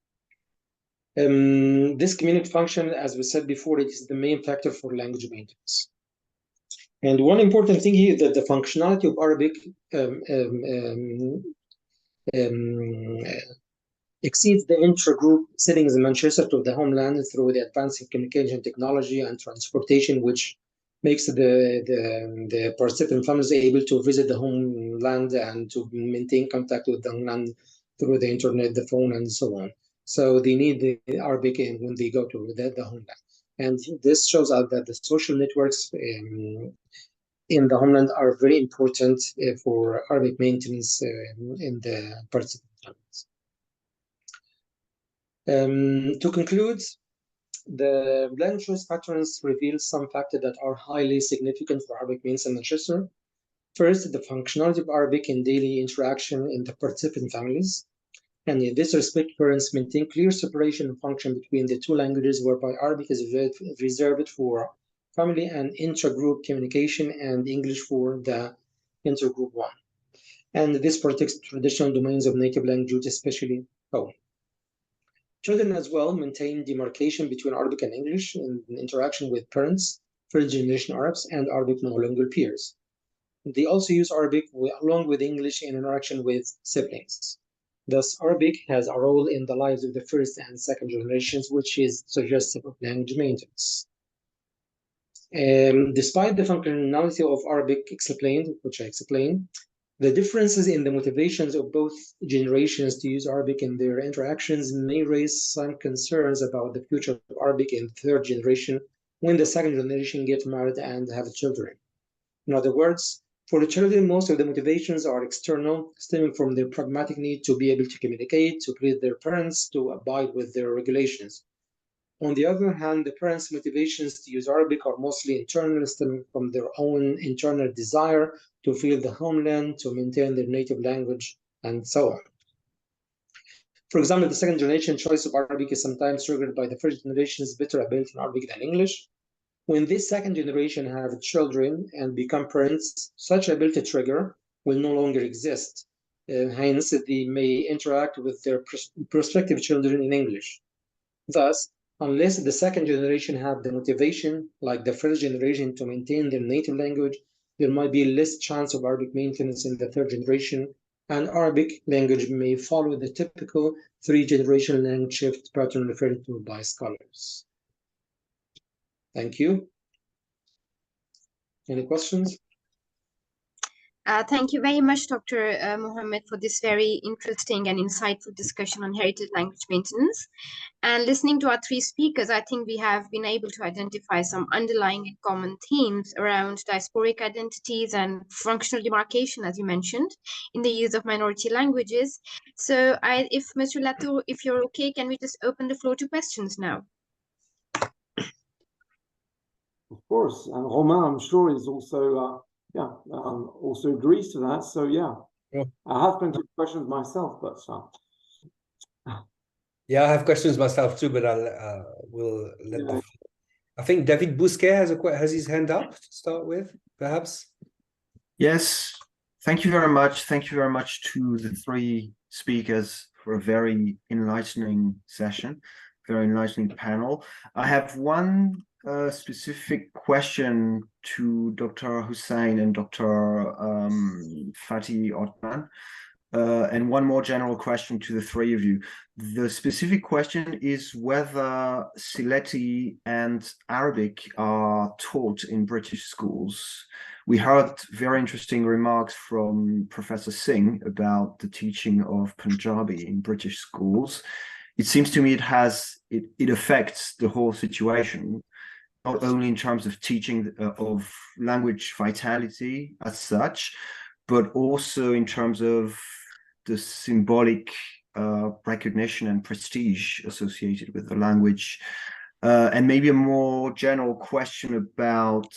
This communicative function, as we said before, it is the main factor for language maintenance. And one important thing here is that the functionality of Arabic exceeds the intra-group settings in Manchester to the homeland through the advancing communication technology and transportation, which makes the participant families able to visit the homeland and to maintain contact with the homeland through the internet, the phone, and so on. So they need the Arabic when they go to the homeland. And this shows us that the social networks in the homeland are very important for Arabic maintenance in the participant families. To conclude, the language choice patterns reveal some factors that are highly significant for Arabic maintenance in Manchester. First, the functionality of Arabic in daily interaction in the participant families. And in this respect, parents maintain clear separation and function between the two languages, whereby Arabic is reserved for family and intra-group communication, and English for the intergroup one. And this protects traditional domains of native language, especially home. Children as well maintain demarcation between Arabic and English in interaction with parents, first-generation Arabs, and Arabic monolingual peers. They also use Arabic along with English in interaction with siblings. Thus, Arabic has a role in the lives of the first and second generations, which is suggestive of language maintenance. Despite the functionality of Arabic which I explained, the differences in the motivations of both generations to use Arabic in their interactions may raise some concerns about the future of Arabic in the third generation when the second generation gets married and have children. In other words, for the children, most of the motivations are external, stemming from their pragmatic need to be able to communicate, to please their parents, to abide with their regulations. On the other hand, the parents' motivations to use Arabic are mostly internal, stemming from their own internal desire to feel the homeland, to maintain their native language, and so on. For example, the second generation choice of Arabic is sometimes triggered by the first generation's better ability in Arabic than English. When this second generation have children and become parents, such ability trigger will no longer exist. Hence, they may interact with their prospective children in English. Thus, unless the second generation have the motivation, like the first generation, to maintain their native language, there might be less chance of Arabic maintenance in the third generation, and Arabic language may follow the typical three-generation language shift pattern referred to by scholars. Thank you. Any questions? Thank you very much, Dr. Mohammed, for this very interesting and insightful discussion on heritage language maintenance. And listening to our three speakers, I think we have been able to identify some underlying and common themes around diasporic identities and functional demarcation, as you mentioned, in the use of minority languages. So if Mr. Latour, if you're okay, can we just open the floor to questions now? Of course, and Romain, I'm sure, is also also agrees to that. So yeah, I have plenty of questions myself, but yeah, I have questions myself too, but we'll let the. I think David Bousquet has his hand up to start with, perhaps. Yes, thank you very much. Thank you very much to the three speakers for a very enlightening session, very enlightening panel. I have one specific question to Dr. Hussain and Dr. Fatih Otman, and one more general question to the three of you. The specific question is whether Sylheti and Arabic are taught in British schools. We heard very interesting remarks from Professor Singh about the teaching of Punjabi in British schools. It seems to me it affects the whole situation, not only in terms of teaching of language vitality as such, but also in terms of the symbolic recognition and prestige associated with the language. And maybe a more general question about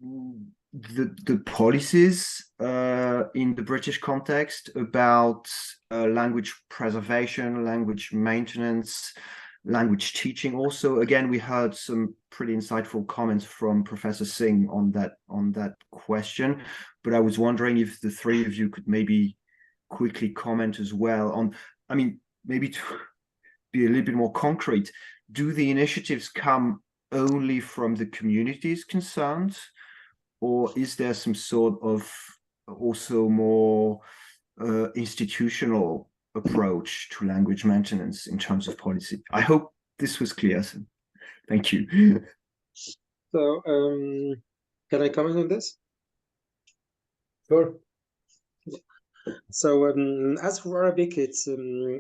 the policies in the British context about language preservation, language maintenance, language teaching. Also, again, we heard some pretty insightful comments from Professor Singh on that question, but I was wondering if the three of you could maybe quickly comment as well on, I mean, maybe to be a little bit more concrete, do the initiatives come only from the communities concerned, or is there some sort of also more institutional approach to language maintenance in terms of policy? I hope this was clear. So thank you. So can I comment on this? Sure. So as for Arabic, it's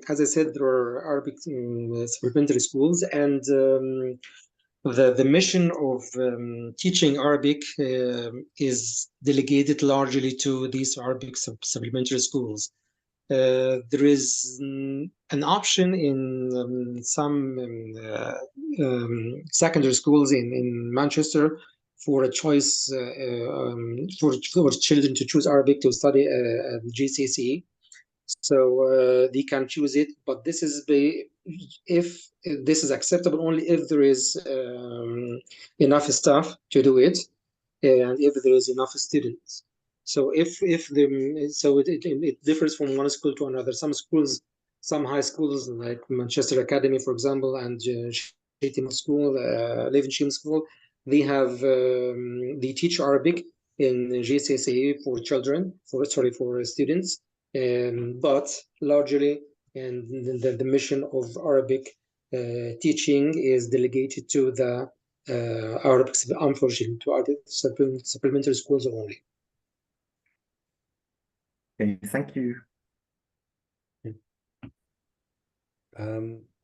as I said, there are Arabic supplementary schools, and the mission of teaching Arabic is delegated largely to these Arabic supplementary schools. There is an option in some secondary schools in Manchester for a choice for children to choose Arabic to study at GCSE. So they can choose it, but this is if this is acceptable only if there is enough staff to do it, and if there is enough students. So it differs from one school to another. Some schools, some high schools like Manchester Academy, for example, and Sylheti School, Levenshulme School, they teach Arabic in GCSE for children, for students, but largely, and the mission of Arabic teaching is delegated to the Arabic, unfortunately, to Arabic supplementary schools only. Okay, thank you.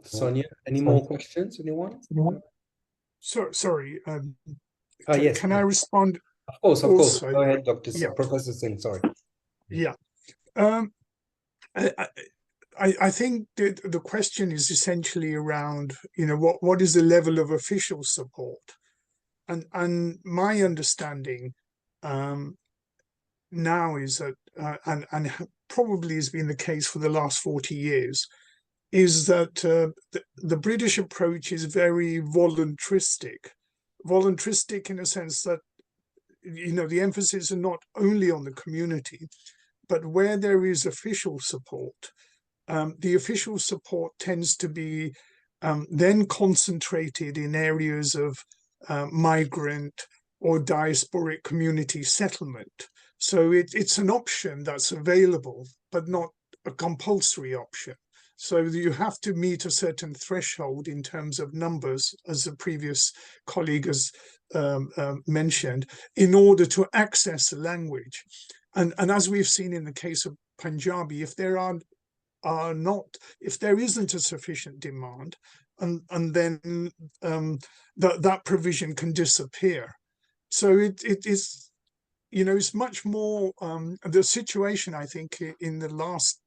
Sonia, any more questions? Anyone? Sorry. Yes. Can I respond? Of course. Also? Go ahead, Dr. Yeah. Professor Singh, sorry. Yeah. I think that the question is essentially around, what is the level of official support? And my understanding now is that, and probably has been the case for the last 40 years, is that the British approach is very voluntaristic in a sense that, the emphasis is not only on the community, but where there is official support, the official support tends to be then concentrated in areas of migrant or diasporic community settlement. So it's an option that's available, but not a compulsory option. So you have to meet a certain threshold in terms of numbers, as the previous colleague has mentioned, in order to access the language. And as we've seen in the case of Punjabi, if there if there isn't a sufficient demand, and then that provision can disappear. So it is, it's much more the situation, I think, in the last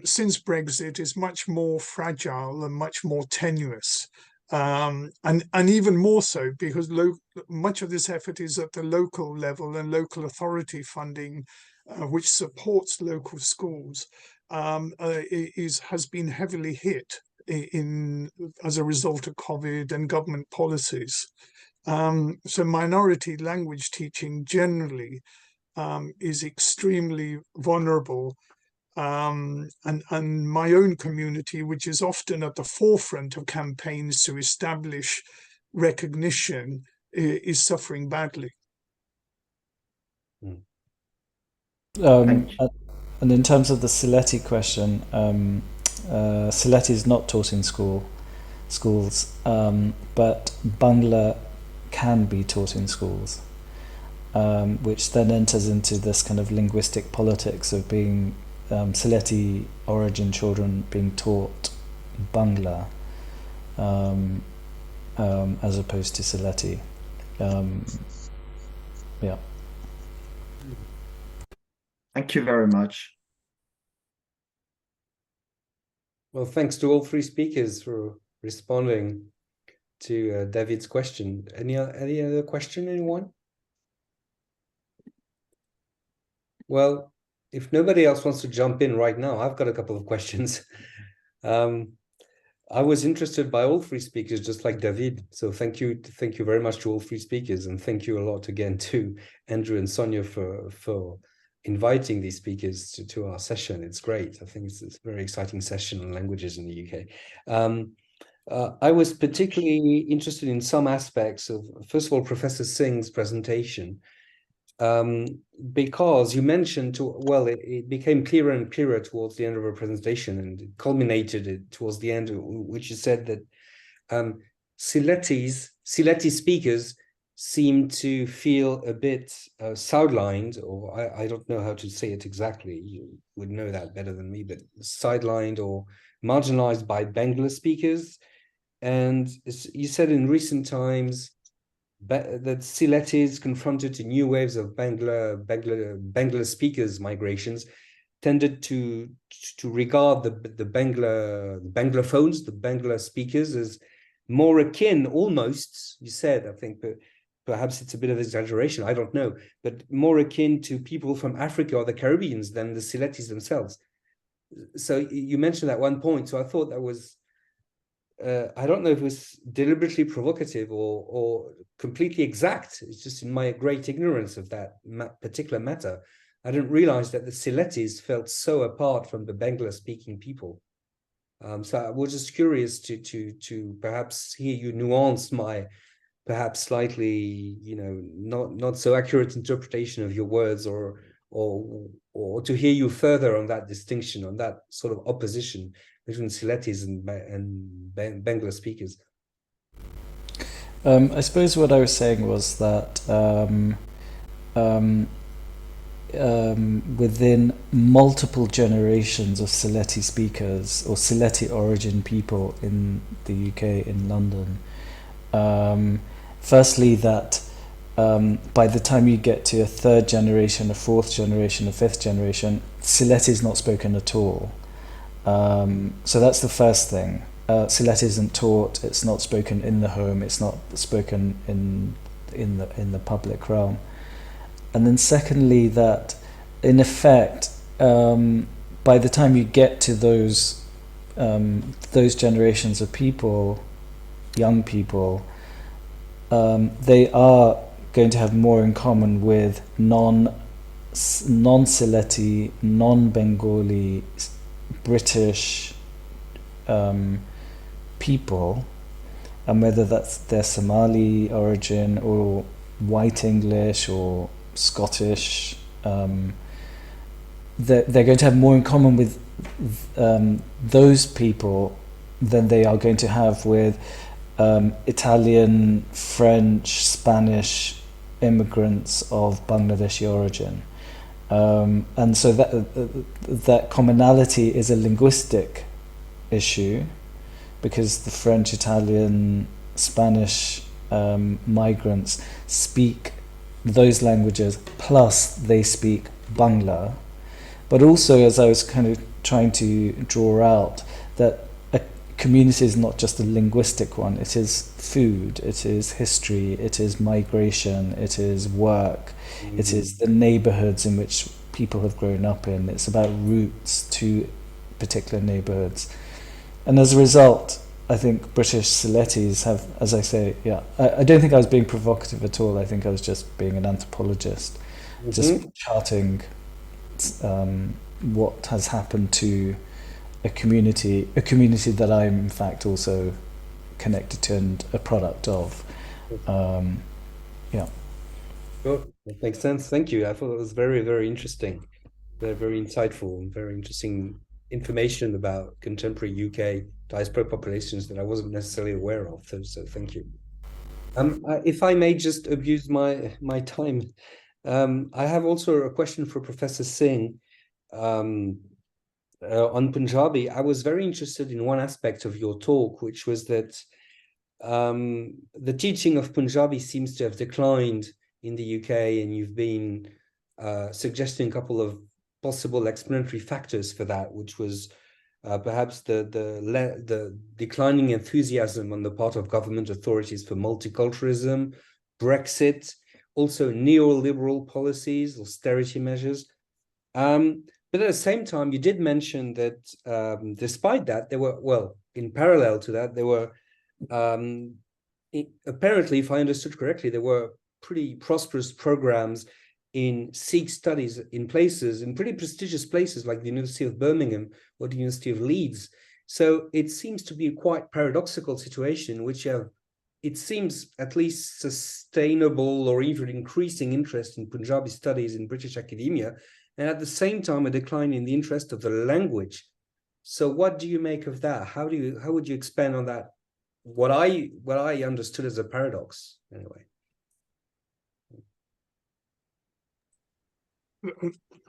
since Brexit is much more fragile and much more tenuous. And even more so because much of this effort is at the local level, and local authority funding, which supports local schools, has been heavily hit as a result of COVID and government policies. So minority language teaching generally is extremely vulnerable. And my own community, which is often at the forefront of campaigns to establish recognition, is suffering badly. And in terms of the Sylheti question, Sylheti is not taught in schools, but Bangla can be taught in schools, which then enters into this kind of linguistic politics of being Sylheti origin children being taught Bangla as opposed to Sylheti. Yeah. Thank you very much. Well, thanks to all three speakers for responding to David's question. Any other question, anyone? Well, if nobody else wants to jump in right now, I've got a couple of questions. I was interested by all three speakers, just like David. So thank you very much to all three speakers, and thank you a lot again to Andrew and Sonia for inviting these speakers to our session. It's great. I think it's a very exciting session on languages in the UK. I was particularly interested in some aspects of, first of all, Professor Singh's presentation, because you mentioned, it became clearer and clearer towards the end of her presentation, and it culminated towards the end, which you said that Sylheti speakers seem to feel a bit sidelined, or I don't know how to say it exactly, you would know that better than me, but sidelined or marginalized by Bangla speakers. And you said in recent times that Sylhetis confronted to new waves of Bangla speakers migrations tended to regard the Banglaphones, the Bangla speakers, as more akin, almost, you said, I think, but perhaps it's a bit of exaggeration, I don't know, but more akin to people from Africa or the Caribbean than the Sylhetis themselves. So you mentioned that one point, so I thought that was, I don't know if it was deliberately provocative or completely exact. It's just in my great ignorance of that particular matter. I didn't realize that the Sylhetis felt so apart from the Bangla-speaking people. So I was just curious to perhaps hear you nuance my perhaps slightly, not so accurate interpretation of your words, or to hear you further on that distinction, on that sort of opposition between Sylhetis and Bangla speakers. I suppose what I was saying was that within multiple generations of Sylheti speakers or Sylheti origin people in the UK, in London, firstly that by the time you get to a third generation, a fourth generation, a fifth generation, Sylheti is not spoken at all. So that's the first thing. Sylheti isn't taught, it's not spoken in the home, it's not spoken in the public realm. And then secondly, that in effect, by the time you get to those generations of people, young people, they are going to have more in common with non-Sylheti, non-Bengali, British people, and whether that's their Somali origin or white English or Scottish, they're going to have more in common with those people than they are going to have with Italian, French, Spanish immigrants of Bangladeshi origin. And so that commonality is a linguistic issue, because the French, Italian, Spanish migrants speak those languages, plus they speak Bangla. But also, as I was kind of trying to draw out, that a community is not just a linguistic one. It is food, it is history, it is migration, it is work, it is the neighborhoods in which people have grown up in. It's about roots to particular neighborhoods. And as a result, I think British Sylhetis have, as I say, I don't think I was being provocative at all. I think I was just being an anthropologist, just charting what has happened to a community that I'm in fact also connected to and a product of. Sure, that makes sense. Thank you. I thought it was very, very interesting, very insightful, and very interesting information about contemporary UK diaspora populations that I wasn't necessarily aware of. So thank you. If I may just abuse my time, I have also a question for Professor Singh on Punjabi. I was very interested in one aspect of your talk, which was that the teaching of Punjabi seems to have declined in the UK, and you've been suggesting a couple of possible explanatory factors for that, which was perhaps the declining enthusiasm on the part of government authorities for multiculturalism, Brexit, also neoliberal policies, austerity measures. But at the same time, you did mention that despite that, there were, well, in parallel to that, there were, apparently, if I understood correctly, there were pretty prosperous programs in Sikh studies in pretty prestigious places like the University of Birmingham or the University of Leeds. So it seems to be a quite paradoxical situation, which it seems at least sustainable or even increasing interest in Punjabi studies in British academia, and at the same time a decline in the interest of the language. So what do you make of that? How would you expand on that? What I understood as a paradox, anyway.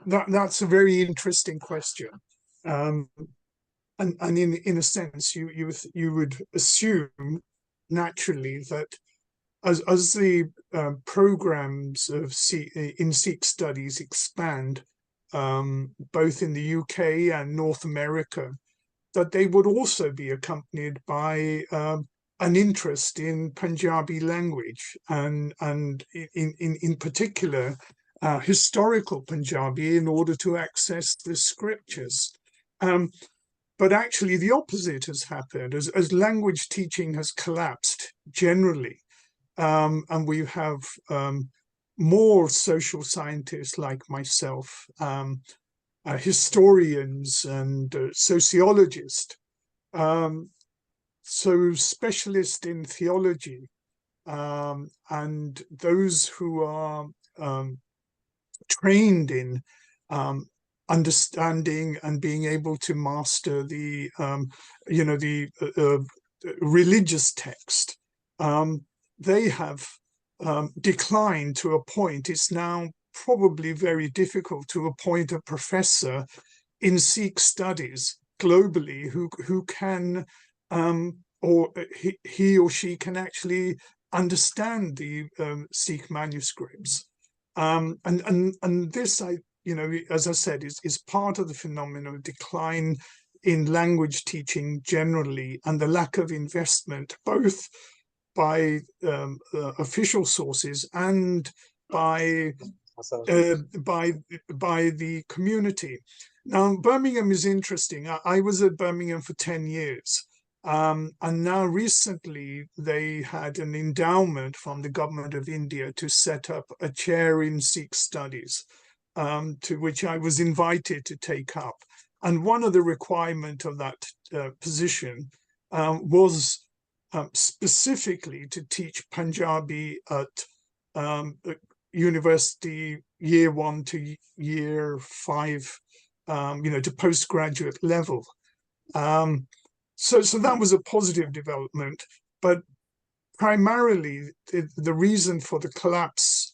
That's a very interesting question, and in a sense, you would assume naturally that as the programs of in Sikh studies expand, both in the UK and North America, that they would also be accompanied by an interest in Punjabi language and in particular historical Punjabi in order to access the scriptures. But actually the opposite has happened as language teaching has collapsed generally. And we have more social scientists like myself, historians and sociologists, so specialists in theology, and those who are trained in understanding and being able to master the religious text. They have declined to a point. It's now probably very difficult to appoint a professor in Sikh studies globally who can or he or she can actually understand the Sikh manuscripts. And this, as I said, is part of the phenomenon of decline in language teaching generally, and the lack of investment both by official sources and by the community. Now, Birmingham is interesting. I was at Birmingham for 10 years. And now recently they had an endowment from the government of India to set up a chair in Sikh studies, to which I was invited to take up. And one of the requirements of that position was specifically to teach Punjabi at university year 1 to year 5, to postgraduate level. So that was a positive development, but primarily the reason for the collapse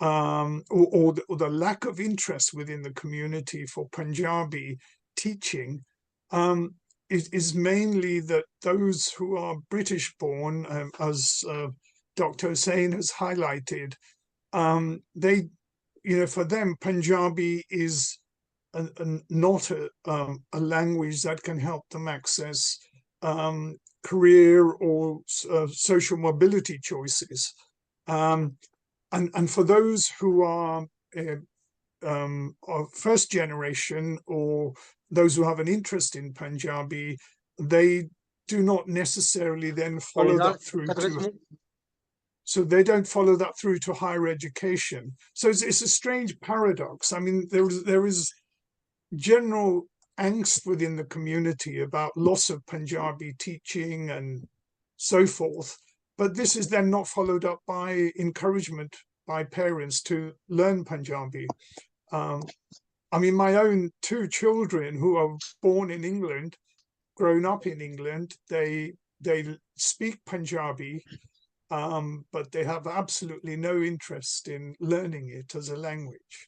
or the lack of interest within the community for Punjabi teaching is mainly that those who are British born, as Dr. Hussain has highlighted, they, for them, Punjabi is not a language that can help them access career or social mobility choices. And for those who are first generation or those who have an interest in Punjabi, they do not necessarily then follow that through to. So they don't follow that through to higher education. So it's a strange paradox. I mean, there is general angst within the community about loss of Punjabi teaching and so forth. But this is then not followed up by encouragement by parents to learn Punjabi. I mean, my own two children who are born in England, grown up in England, they speak Punjabi, but they have absolutely no interest in learning it as a language.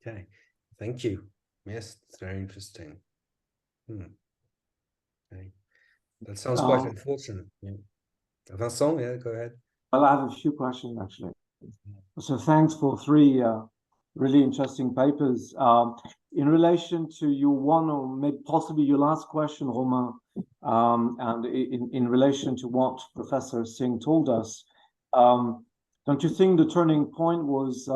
Okay, thank you. Yes, it's very interesting. Okay. That sounds quite unfortunate. Yeah. Vincent, yeah, go ahead. Well, I have a few questions actually. So thanks for three really interesting papers. In relation to your one or maybe possibly your last question, Romain, and in relation to what Professor Singh told us, don't you think the turning point was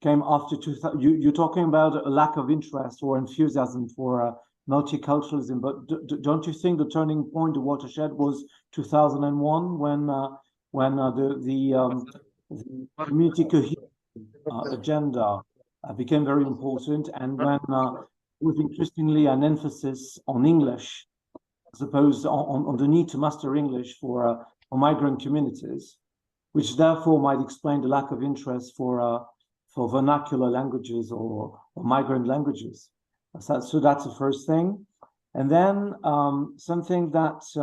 came after 2000? You're talking about a lack of interest or enthusiasm for multiculturalism, but don't you think the turning point, the watershed, was 2001 when the community cohesion agenda became very important, and when with interestingly an emphasis on English as opposed on the need to master English for migrant communities, which therefore might explain the lack of interest for vernacular languages or migrant languages. So that's the first thing. And then something that's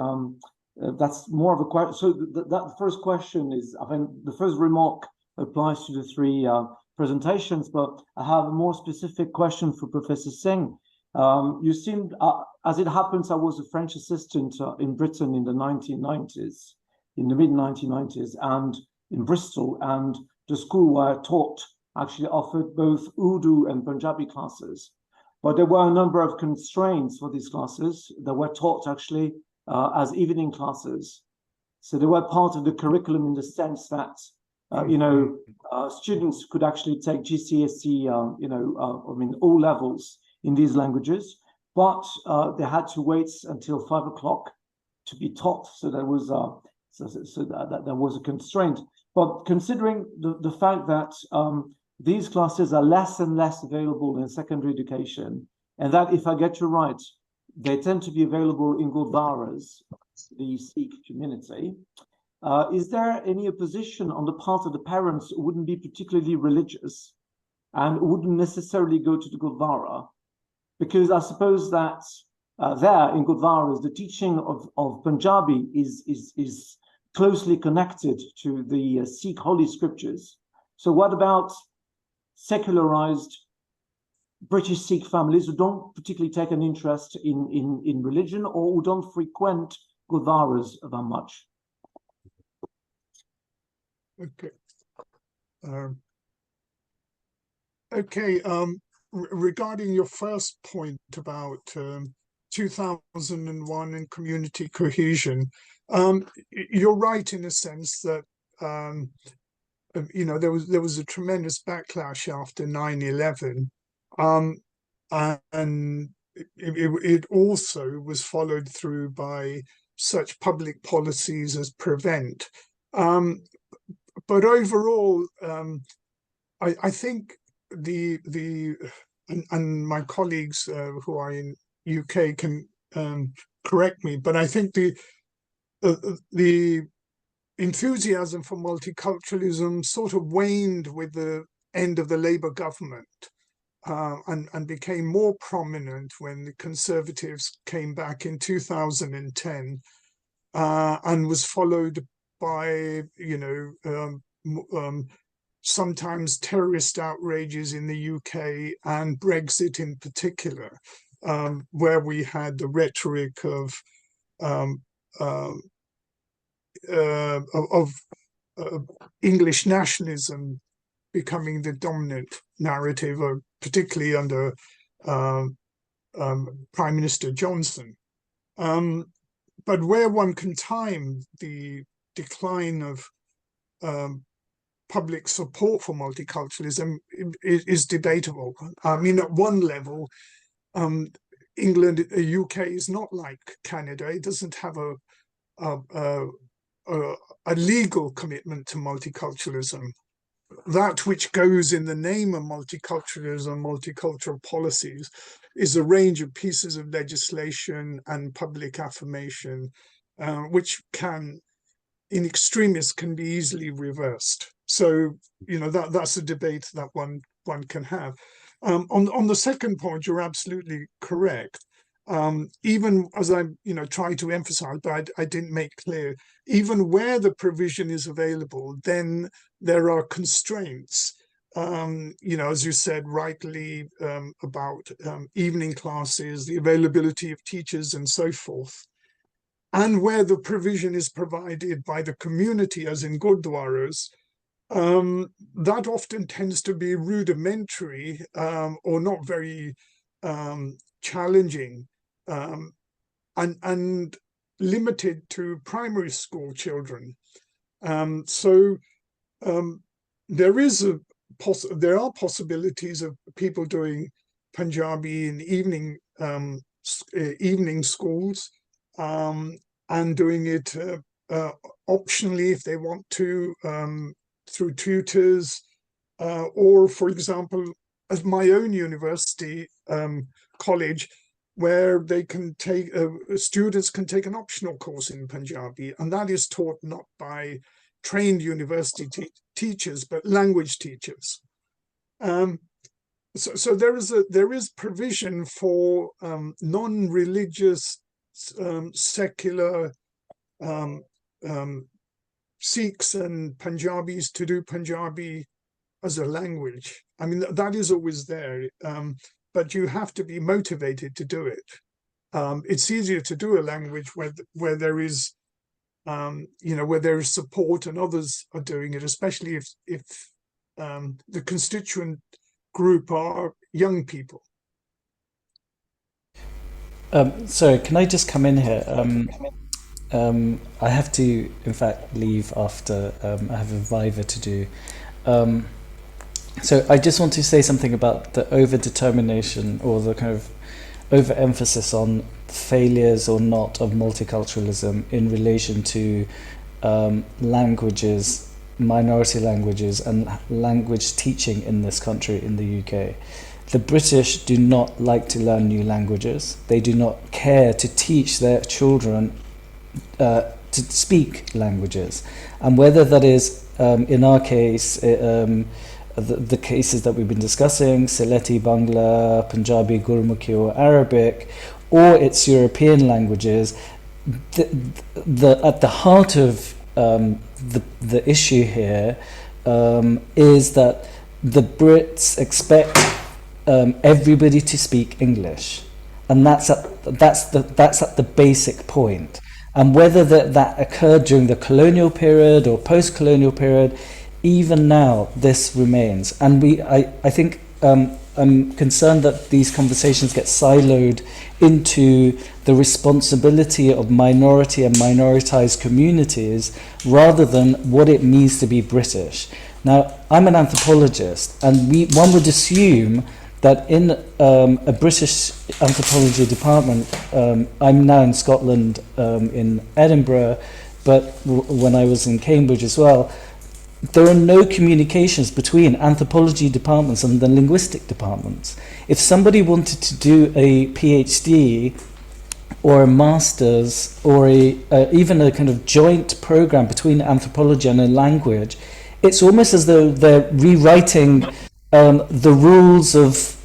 more of a question. So that first question is, I think the first remark applies to the three presentations, but I have a more specific question for Professor Singh. You seemed, as it happens, I was a French assistant in Britain in the 1990s, in the mid-1990s, and in Bristol, and the school where I taught actually offered both Urdu and Punjabi classes. But there were a number of constraints for these classes that were taught actually as evening classes. So they were part of the curriculum in the sense that, students could actually take GCSE, O levels in these languages, but they had to wait until 5 o'clock to be taught. So there was that was a constraint. But considering the fact that these classes are less and less available in secondary education, and that, if I get you right, they tend to be available in Gurdwaras, the Sikh community. Is there any opposition on the part of the parents who wouldn't be particularly religious and wouldn't necessarily go to the Gurdwara? Because I suppose that there in Gurdwaras, the teaching of Punjabi is closely connected to the Sikh holy scriptures. So what about secularized British Sikh families who don't particularly take an interest in religion or who don't frequent Gurdwaras that much? Okay. Regarding your first point about 2001 and community cohesion, you're right in a sense that there was a tremendous backlash after 9/11, and it also was followed through by such public policies as Prevent. But overall, I think and my colleagues who are in UK can correct me, but I think the enthusiasm for multiculturalism sort of waned with the end of the Labour government, and became more prominent when the Conservatives came back in 2010, and was followed by sometimes terrorist outrages in the UK and Brexit in particular, where we had the rhetoric of English nationalism becoming the dominant narrative, particularly under Prime Minister Johnson. But where one can time the decline of public support for multiculturalism is debatable. I mean, at one level, England, UK is not like Canada. It doesn't have a legal commitment to multiculturalism. That which goes in the name of multiculturalism, multicultural policies, is a range of pieces of legislation and public affirmation, which can, in extremis, can be easily reversed. So, you know, that's a debate that one can have. On the second point, you're absolutely correct. Even as I, try to emphasize, but I didn't make clear, even where the provision is available, then there are constraints. As you said rightly, about evening classes, the availability of teachers and so forth. And where the provision is provided by the community, as in Gurdwaras, that often tends to be rudimentary or not very challenging, and limited to primary school children. There are possibilities of people doing Punjabi in evening schools, and doing it optionally if they want to, through tutors, or, for example, at my own university college, where they can take students can take an optional course in Punjabi, and that is taught not by trained university teachers but language teachers. So there is provision for non-religious secular Sikhs and Punjabis to do Punjabi as a language. I mean, that is always there, but you have to be motivated to do it. It's easier to do a language where there is, where there is support and others are doing it, especially if the constituent group are young people. Sorry, can I just come in here? I have to, in fact, leave after I have a viva to do. So I just want to say something about the over-determination or the kind of overemphasis on failures or not of multiculturalism in relation to languages, minority languages, and language teaching in this country, in the UK. The British do not like to learn new languages. They do not care to teach their children to speak languages. And whether that is, in our case, the cases that we've been discussing, Sylheti, Bangla, Punjabi, Gurmukhi or Arabic, or its European languages, at the heart of the issue here is that the Brits expect everybody to speak English, and that's at the basic point. And whether that occurred during the colonial period or post-colonial period, even now this remains. And I think I'm concerned that these conversations get siloed into the responsibility of minority and minoritized communities rather than what it means to be British. Now, I'm an anthropologist, and one would assume that in a British anthropology department, I'm now in Scotland, in Edinburgh, but when I was in Cambridge as well, there are no communications between anthropology departments and the linguistic departments. If somebody wanted to do a PhD or a master's or even a kind of joint program between anthropology and a language, it's almost as though they're rewriting the rules of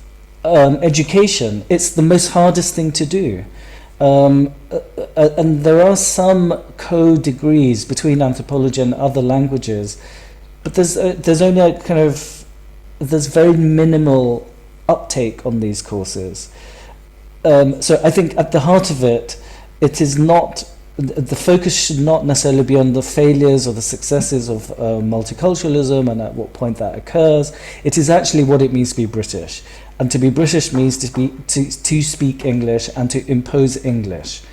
education. It's the most hardest thing to do. And there are some co-degrees between anthropology and other languages, but there's only a kind of, there's very minimal uptake on these courses. So I think at the heart of it, it is not, the focus should not necessarily be on the failures or the successes of multiculturalism and at what point that occurs. It is actually what it means to be British. And to be British means to speak English and to impose English.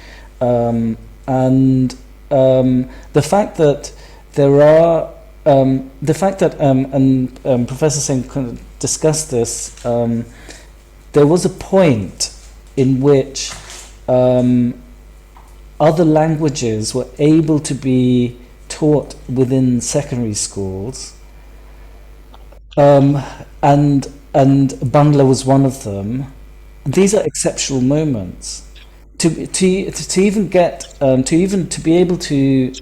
The fact that there are, and Professor Singh kind of discussed this, there was a point in which other languages were able to be taught within secondary schools, and Bangla was one of them. These are exceptional moments. To even get to be able to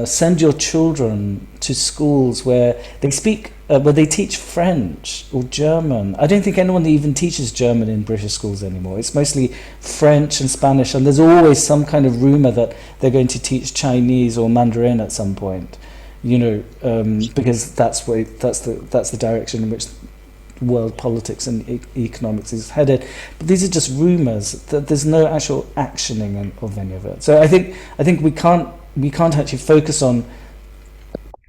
send your children to schools where they speak, where they teach French or German. I don't think anyone even teaches German in British schools anymore. It's mostly French and Spanish, and there's always some kind of rumor that they're going to teach Chinese or Mandarin at some point, you know, because that's the direction in which world politics and economics is headed. But these are just rumors. That there's no actual actioning of any of it. So I think we can't actually focus on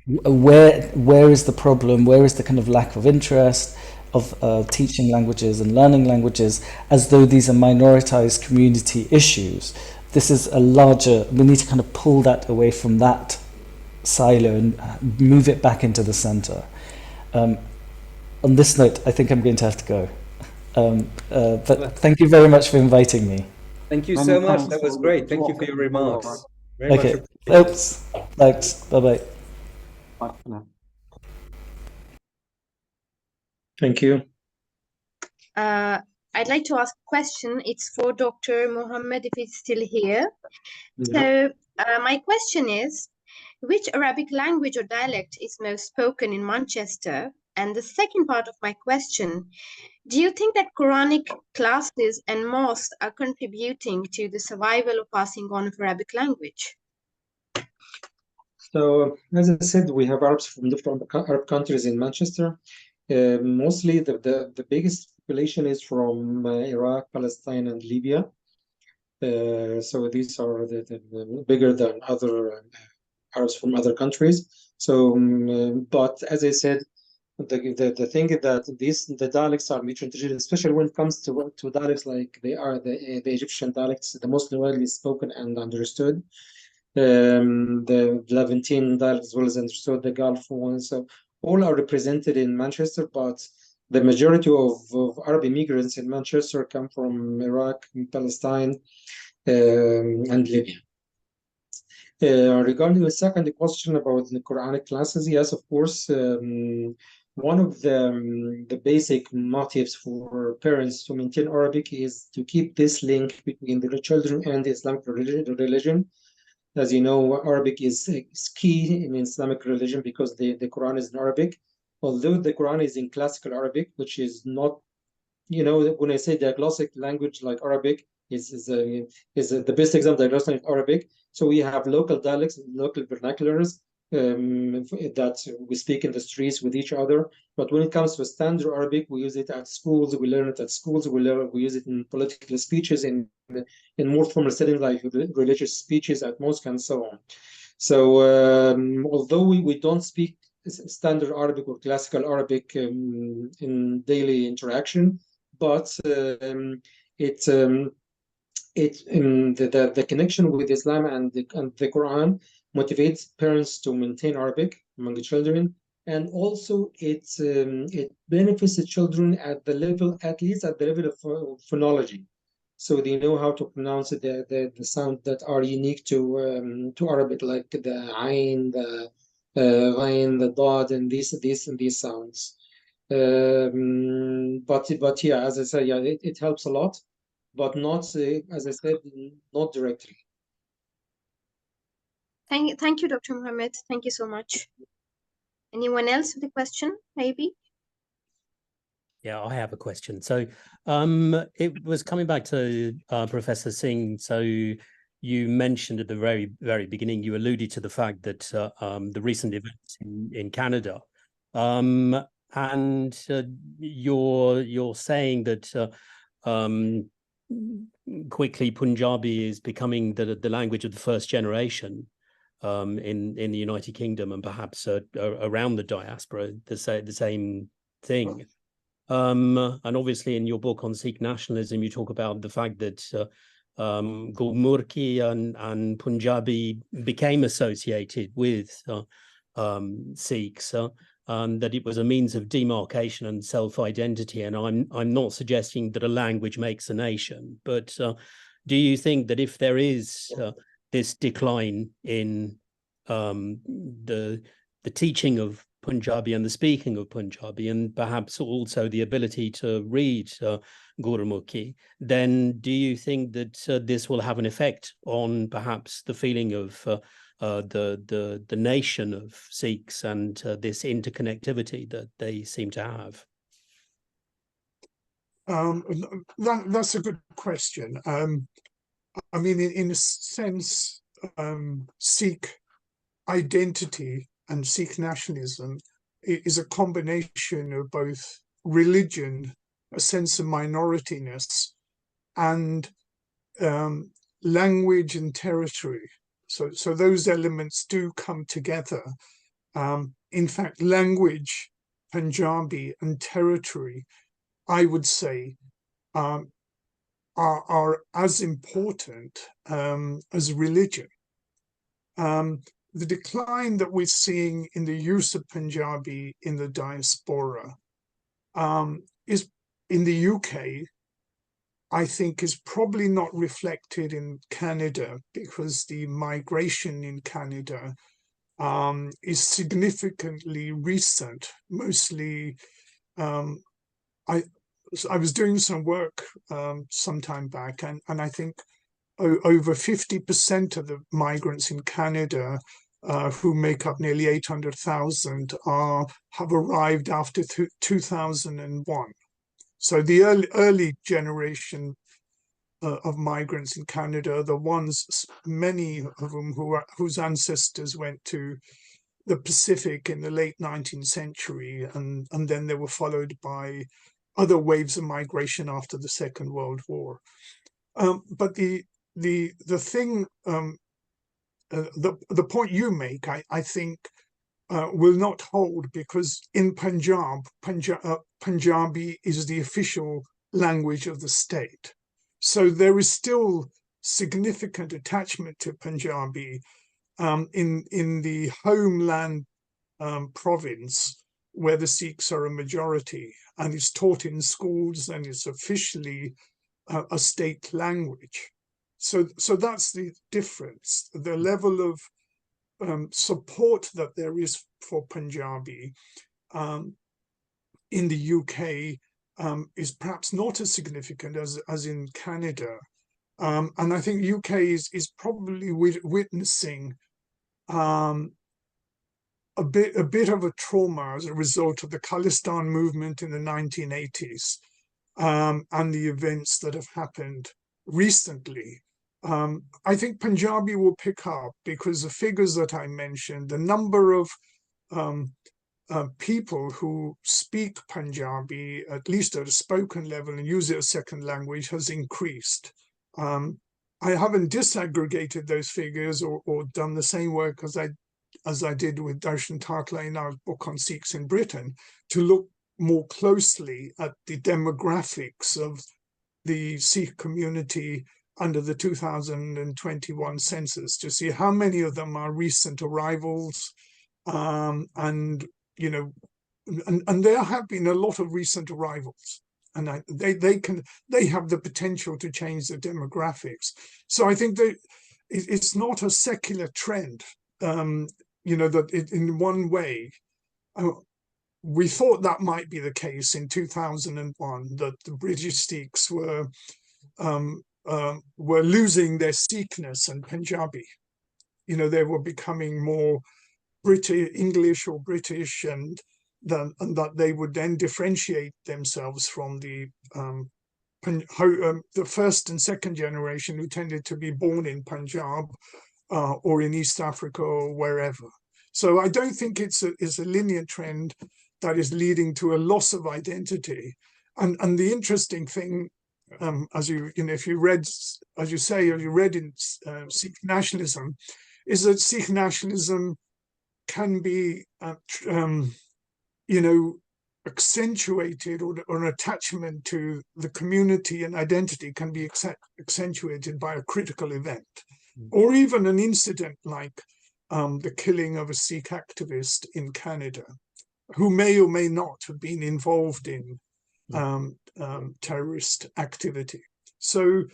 where is the problem, where is the kind of lack of interest of teaching languages and learning languages, as though these are minoritized community issues. This is a larger, we need to kind of pull that away from that silo and move it back into the center. On this note, I think I'm going to have to go. But thank you very much for inviting me. Thank you so much. That was great. Thank you for your remarks. Very okay. much. Oops. Thanks. Bye-bye. Bye for now. Thank you. I'd like to ask a question. It's for Dr. Mohammed, if he's still here. Yeah. So my question is, which Arabic language or dialect is most spoken in Manchester? And the second part of my question, do you think that Quranic classes and mosques are contributing to the survival or passing on of Arabic language? So, as I said, we have Arabs from different Arab countries in Manchester. Mostly the biggest population is from Iraq, Palestine, and Libya. So these are the bigger than other Arabs from other countries. So, but as I said, the thing is that the dialects are mutually intelligible, especially when it comes to dialects like they are the Egyptian dialects, the most widely spoken and understood. The Levantine dialect as well as understood, the Gulf ones. So all are represented in Manchester, but the majority of Arab immigrants in Manchester come from Iraq, Palestine, and Libya. Regarding the second question about the Quranic classes, yes, of course. One of the basic motives for parents to maintain Arabic is to keep this link between the children and the Islamic religion. As you know, Arabic is key in Islamic religion because the Quran is in Arabic. Although the Quran is in classical Arabic, which is not, you know, when I say diagnostic language like Arabic is the best example of diagnostic Arabic. So we have local dialects, local vernaculars that we speak in the streets with each other. But when it comes to standard Arabic, we use it at schools. We learn it at schools. We use it in political speeches, in more formal settings like religious speeches at mosque and so on. So although we don't speak standard Arabic or classical Arabic in daily interaction, but the connection with Islam and the Quran motivates parents to maintain Arabic among the children, and also it benefits the children at least at the level of phonology. So they know how to pronounce the sound that are unique to Arabic, like the ayn, the ghain, the dad, and these sounds. But yeah, as I said, yeah, it helps a lot, but not, as I said, not directly. Thank you, Dr. Mohammed. Thank you so much. Anyone else with a question, maybe? Yeah, I have a question. So it was coming back to Professor Singh. So you mentioned at the very beginning, you alluded to the fact that the recent events in Canada, and you're saying that quickly Punjabi is becoming the language of the first generation in the United Kingdom, and perhaps around the diaspora, the same thing. And obviously in your book on Sikh nationalism, you talk about the fact that Gurmukhi and Punjabi became associated with Sikhs, and that it was a means of demarcation and self-identity. And I'm not suggesting that a language makes a nation, but do you think that if there is this decline in the teaching of Punjabi and the speaking of Punjabi, and perhaps also the ability to read Gurmukhi, then do you think that this will have an effect on perhaps the feeling of the nation of Sikhs and this interconnectivity that they seem to have? That's a good question. I mean, in a sense, Sikh identity and Sikh nationalism is a combination of both religion, a sense of minorityness, and language and territory. So those elements do come together. In fact, language, Punjabi, and territory, I would say, are as important as religion. The decline that we're seeing in the use of Punjabi in the diaspora is in the UK, I think, is probably not reflected in Canada, because the migration in Canada is significantly recent. Mostly, I was doing some work some time back, and I think over 50% of the migrants in Canada, who make up nearly 800,000, have arrived after 2001. So the early generation of migrants in Canada, the ones, many of them whose ancestors went to the Pacific in the late 19th century, and then they were followed by other waves of migration after the Second World War. But the thing, the point you make, I think, will not hold, because in Punjabi is the official language of the state. So there is still significant attachment to Punjabi in the homeland province, where the Sikhs are a majority, and it's taught in schools, and it's officially a state language. So that's the difference. The level of support that there is for Punjabi in the UK is perhaps not as significant as in Canada. And I think UK is probably witnessing a bit of a trauma as a result of the Khalistan movement in the 1980s and the events that have happened recently. I think Punjabi will pick up, because the figures that I mentioned, the number of people who speak Punjabi, at least at a spoken level, and use it as second language, has increased. I haven't disaggregated those figures or done the same work as I did with Darshan Takla in our book on Sikhs in Britain, to look more closely at the demographics of the Sikh community under the 2021 census, to see how many of them are recent arrivals, and there have been a lot of recent arrivals, and they have the potential to change the demographics. So I think that it's not a secular trend. That in one way, we thought that might be the case in 2001, that the British Sikhs were losing their Sikhness and Punjabi. They were becoming more British, English or British, and that they would then differentiate themselves from the the first and second generation who tended to be born in Punjab or in East Africa or wherever. So I don't think it's a linear trend that is leading to a loss of identity. And the interesting thing, as if you read, as you say, or you read in Sikh nationalism, is that Sikh nationalism can be, accentuated, or an attachment to the community and identity can be accentuated by a critical event, or even an incident like the killing of a Sikh activist in Canada, who may or may not have been involved in terrorist activity. So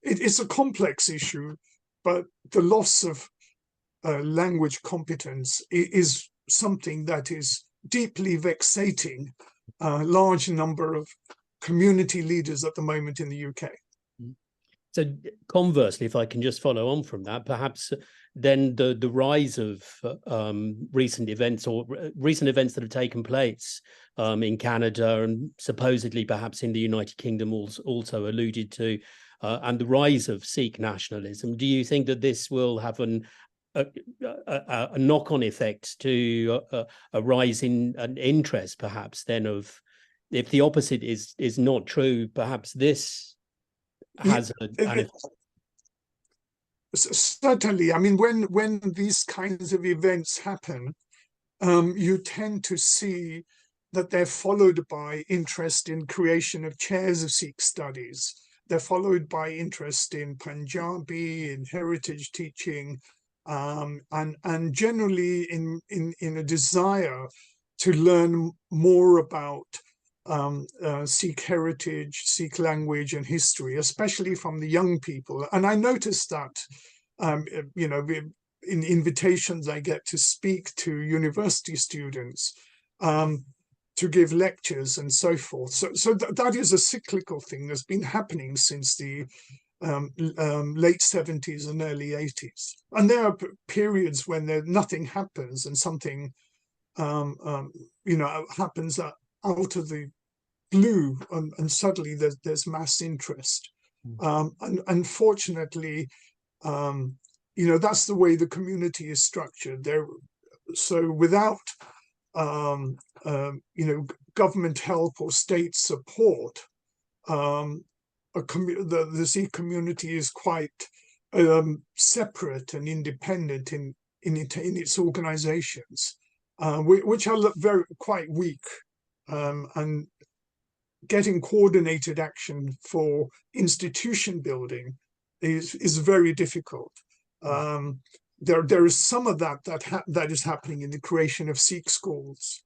it's a complex issue, but the loss of language competence is something that is deeply vexating a large number of community leaders at the moment in the UK. So conversely, if I can just follow on from that, perhaps then the rise of recent events that have taken place in Canada and supposedly perhaps in the United Kingdom also alluded to, and the rise of Sikh nationalism, do you think that this will have a knock-on effect to a rise in an interest, perhaps then, of, if the opposite is not true, perhaps this has an effect? Certainly. I mean, when these kinds of events happen, you tend to see that they're followed by interest in creation of chairs of Sikh studies. They're followed by interest in Punjabi, in heritage teaching, and generally in a desire to learn more about Sikh heritage, Sikh language and history, especially from the young people. And I noticed that, in invitations I get to speak to university students, to give lectures and so forth. So that is a cyclical thing that's been happening since the late 70s and early 80s. And there are periods when nothing happens and something happens out of the blue, and suddenly there's mass interest. And unfortunately, that's the way the community is structured. So without government help or state support, the Sikh community is quite separate and independent in its organizations, which are quite weak, and getting coordinated action for institution building is very difficult. There is some of that is happening in the creation of Sikh schools,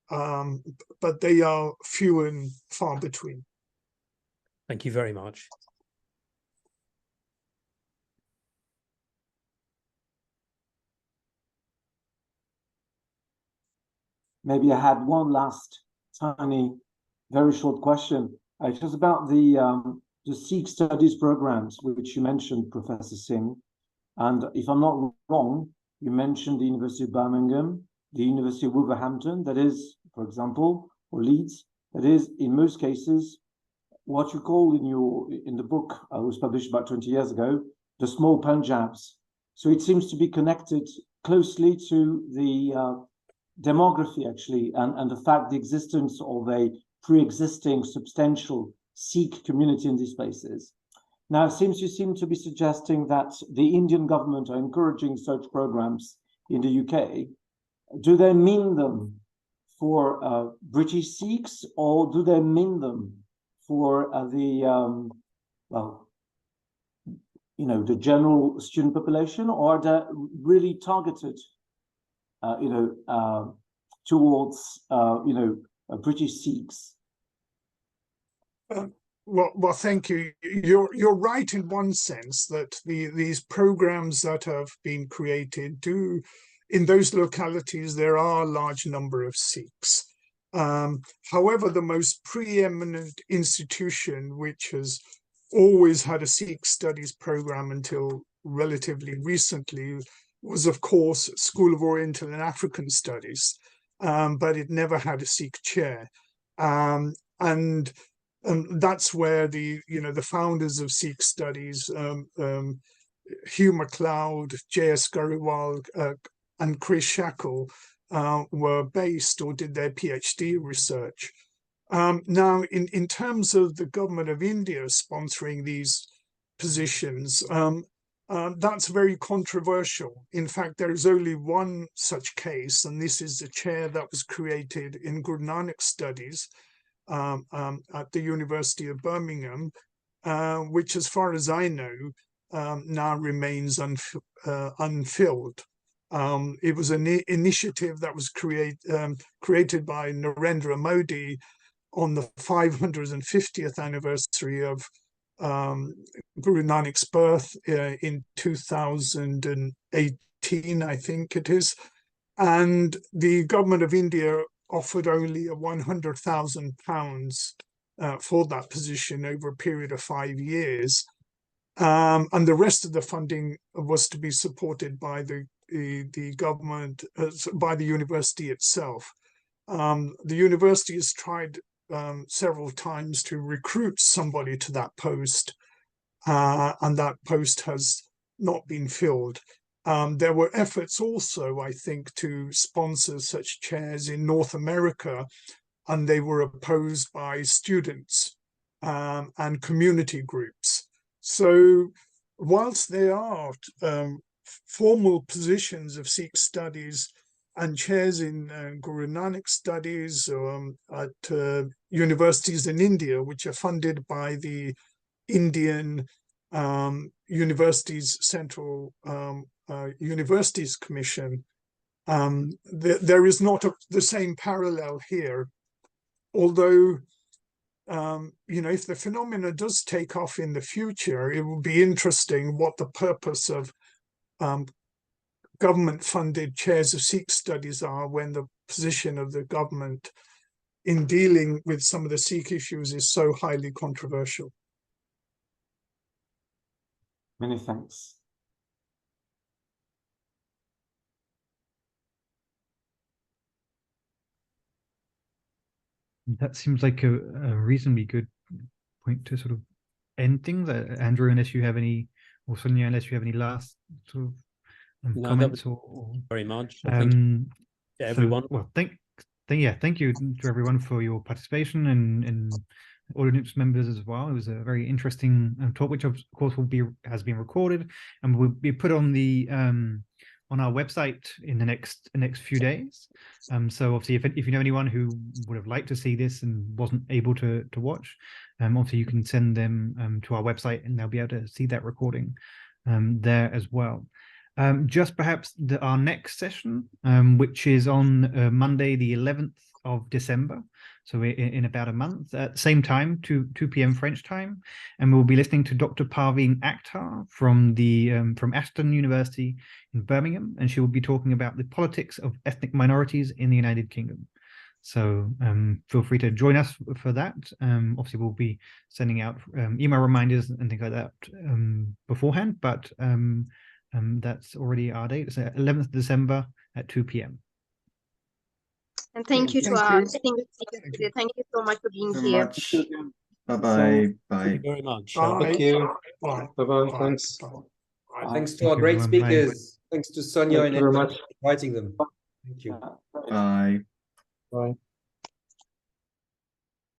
but they are few and far between. Thank you very much. Maybe I had one last tiny, very short question. It was about the Sikh studies programs, which you mentioned, Professor Singh. And if I'm not wrong, you mentioned the University of Birmingham, the University of Wolverhampton, that is, for example, or Leeds, that is, in most cases, what you call in the book was published about 20 years ago, the small Punjabs. So it seems to be connected closely to the demography, actually, and the existence of a pre-existing substantial Sikh community in these places. Now, since you seem to be suggesting that the Indian government are encouraging such programs in the UK, do they mean them for British Sikhs, or do they mean them for the general student population, or are they really targeted, towards British Sikhs? Well, thank you. You're right in one sense that these programs that have been created do, in those localities, there are a large number of Sikhs. However, the most preeminent institution which has always had a Sikh studies program until relatively recently was, of course, School of Oriental and African Studies, but it never had a Sikh chair. And that's where the founders of Sikh studies, Hugh MacLeod, J.S. Gurharpal, and Chris Shackle were based or did their PhD research. Now, in terms of the government of India sponsoring these positions, that's very controversial. In fact, there is only one such case, and this is the chair that was created in Guru Nanak Studies at the University of Birmingham, which, as far as I know, now remains unfilled. It was an initiative that was created by Narendra Modi on the 550th anniversary of Guru Nanak's birth in 2018, I think it is. And the government of India offered only £100,000 for that position over a period of 5 years. And the rest of the funding was to be supported by the government, by the university itself. The university has tried several times to recruit somebody to that post, and that post has not been filled. There were efforts also, I think, to sponsor such chairs in North America, and they were opposed by students and community groups. So whilst there are formal positions of Sikh studies and chairs in Guru Nanak studies at universities in India, which are funded by the Indian Universities Central Universities Commission, there is not the same parallel here. Although, if the phenomena does take off in the future, it will be interesting what the purpose of government-funded chairs of Sikh studies are when the position of the government in dealing with some of the Sikh issues is so highly controversial. Many thanks. That seems like a reasonably good point to sort of end things. Andrew, unless you have any, or Sonia, unless you have any last sort of comments or very much. To everyone. Well, thank you to everyone for your participation and audience members as well. It was a very interesting talk, which of course has been recorded and will be put on the on our website in the next few days. So obviously, if you know anyone who would have liked to see this and wasn't able to watch, obviously you can send them to our website and they'll be able to see that recording there as well. Just perhaps our next session, which is on Monday, the 11th of December. So in about a month, at the same time, 2 p.m. French time, and we'll be listening to Dr. Parveen Akhtar from Aston University in Birmingham, and she will be talking about the politics of ethnic minorities in the United Kingdom. So feel free to join us for that. Obviously, we'll be sending out email reminders and things like that beforehand, but that's already our date. It's 11th December at 2 p.m. And thank you to our distinguished speakers today. Thank you so much for being here. Bye-bye. Bye. Thank you very much. Thank you. Bye-bye. Thanks. Thanks to our great speakers. Thanks to Sonia and very much inviting them. Thank you. Bye. Bye.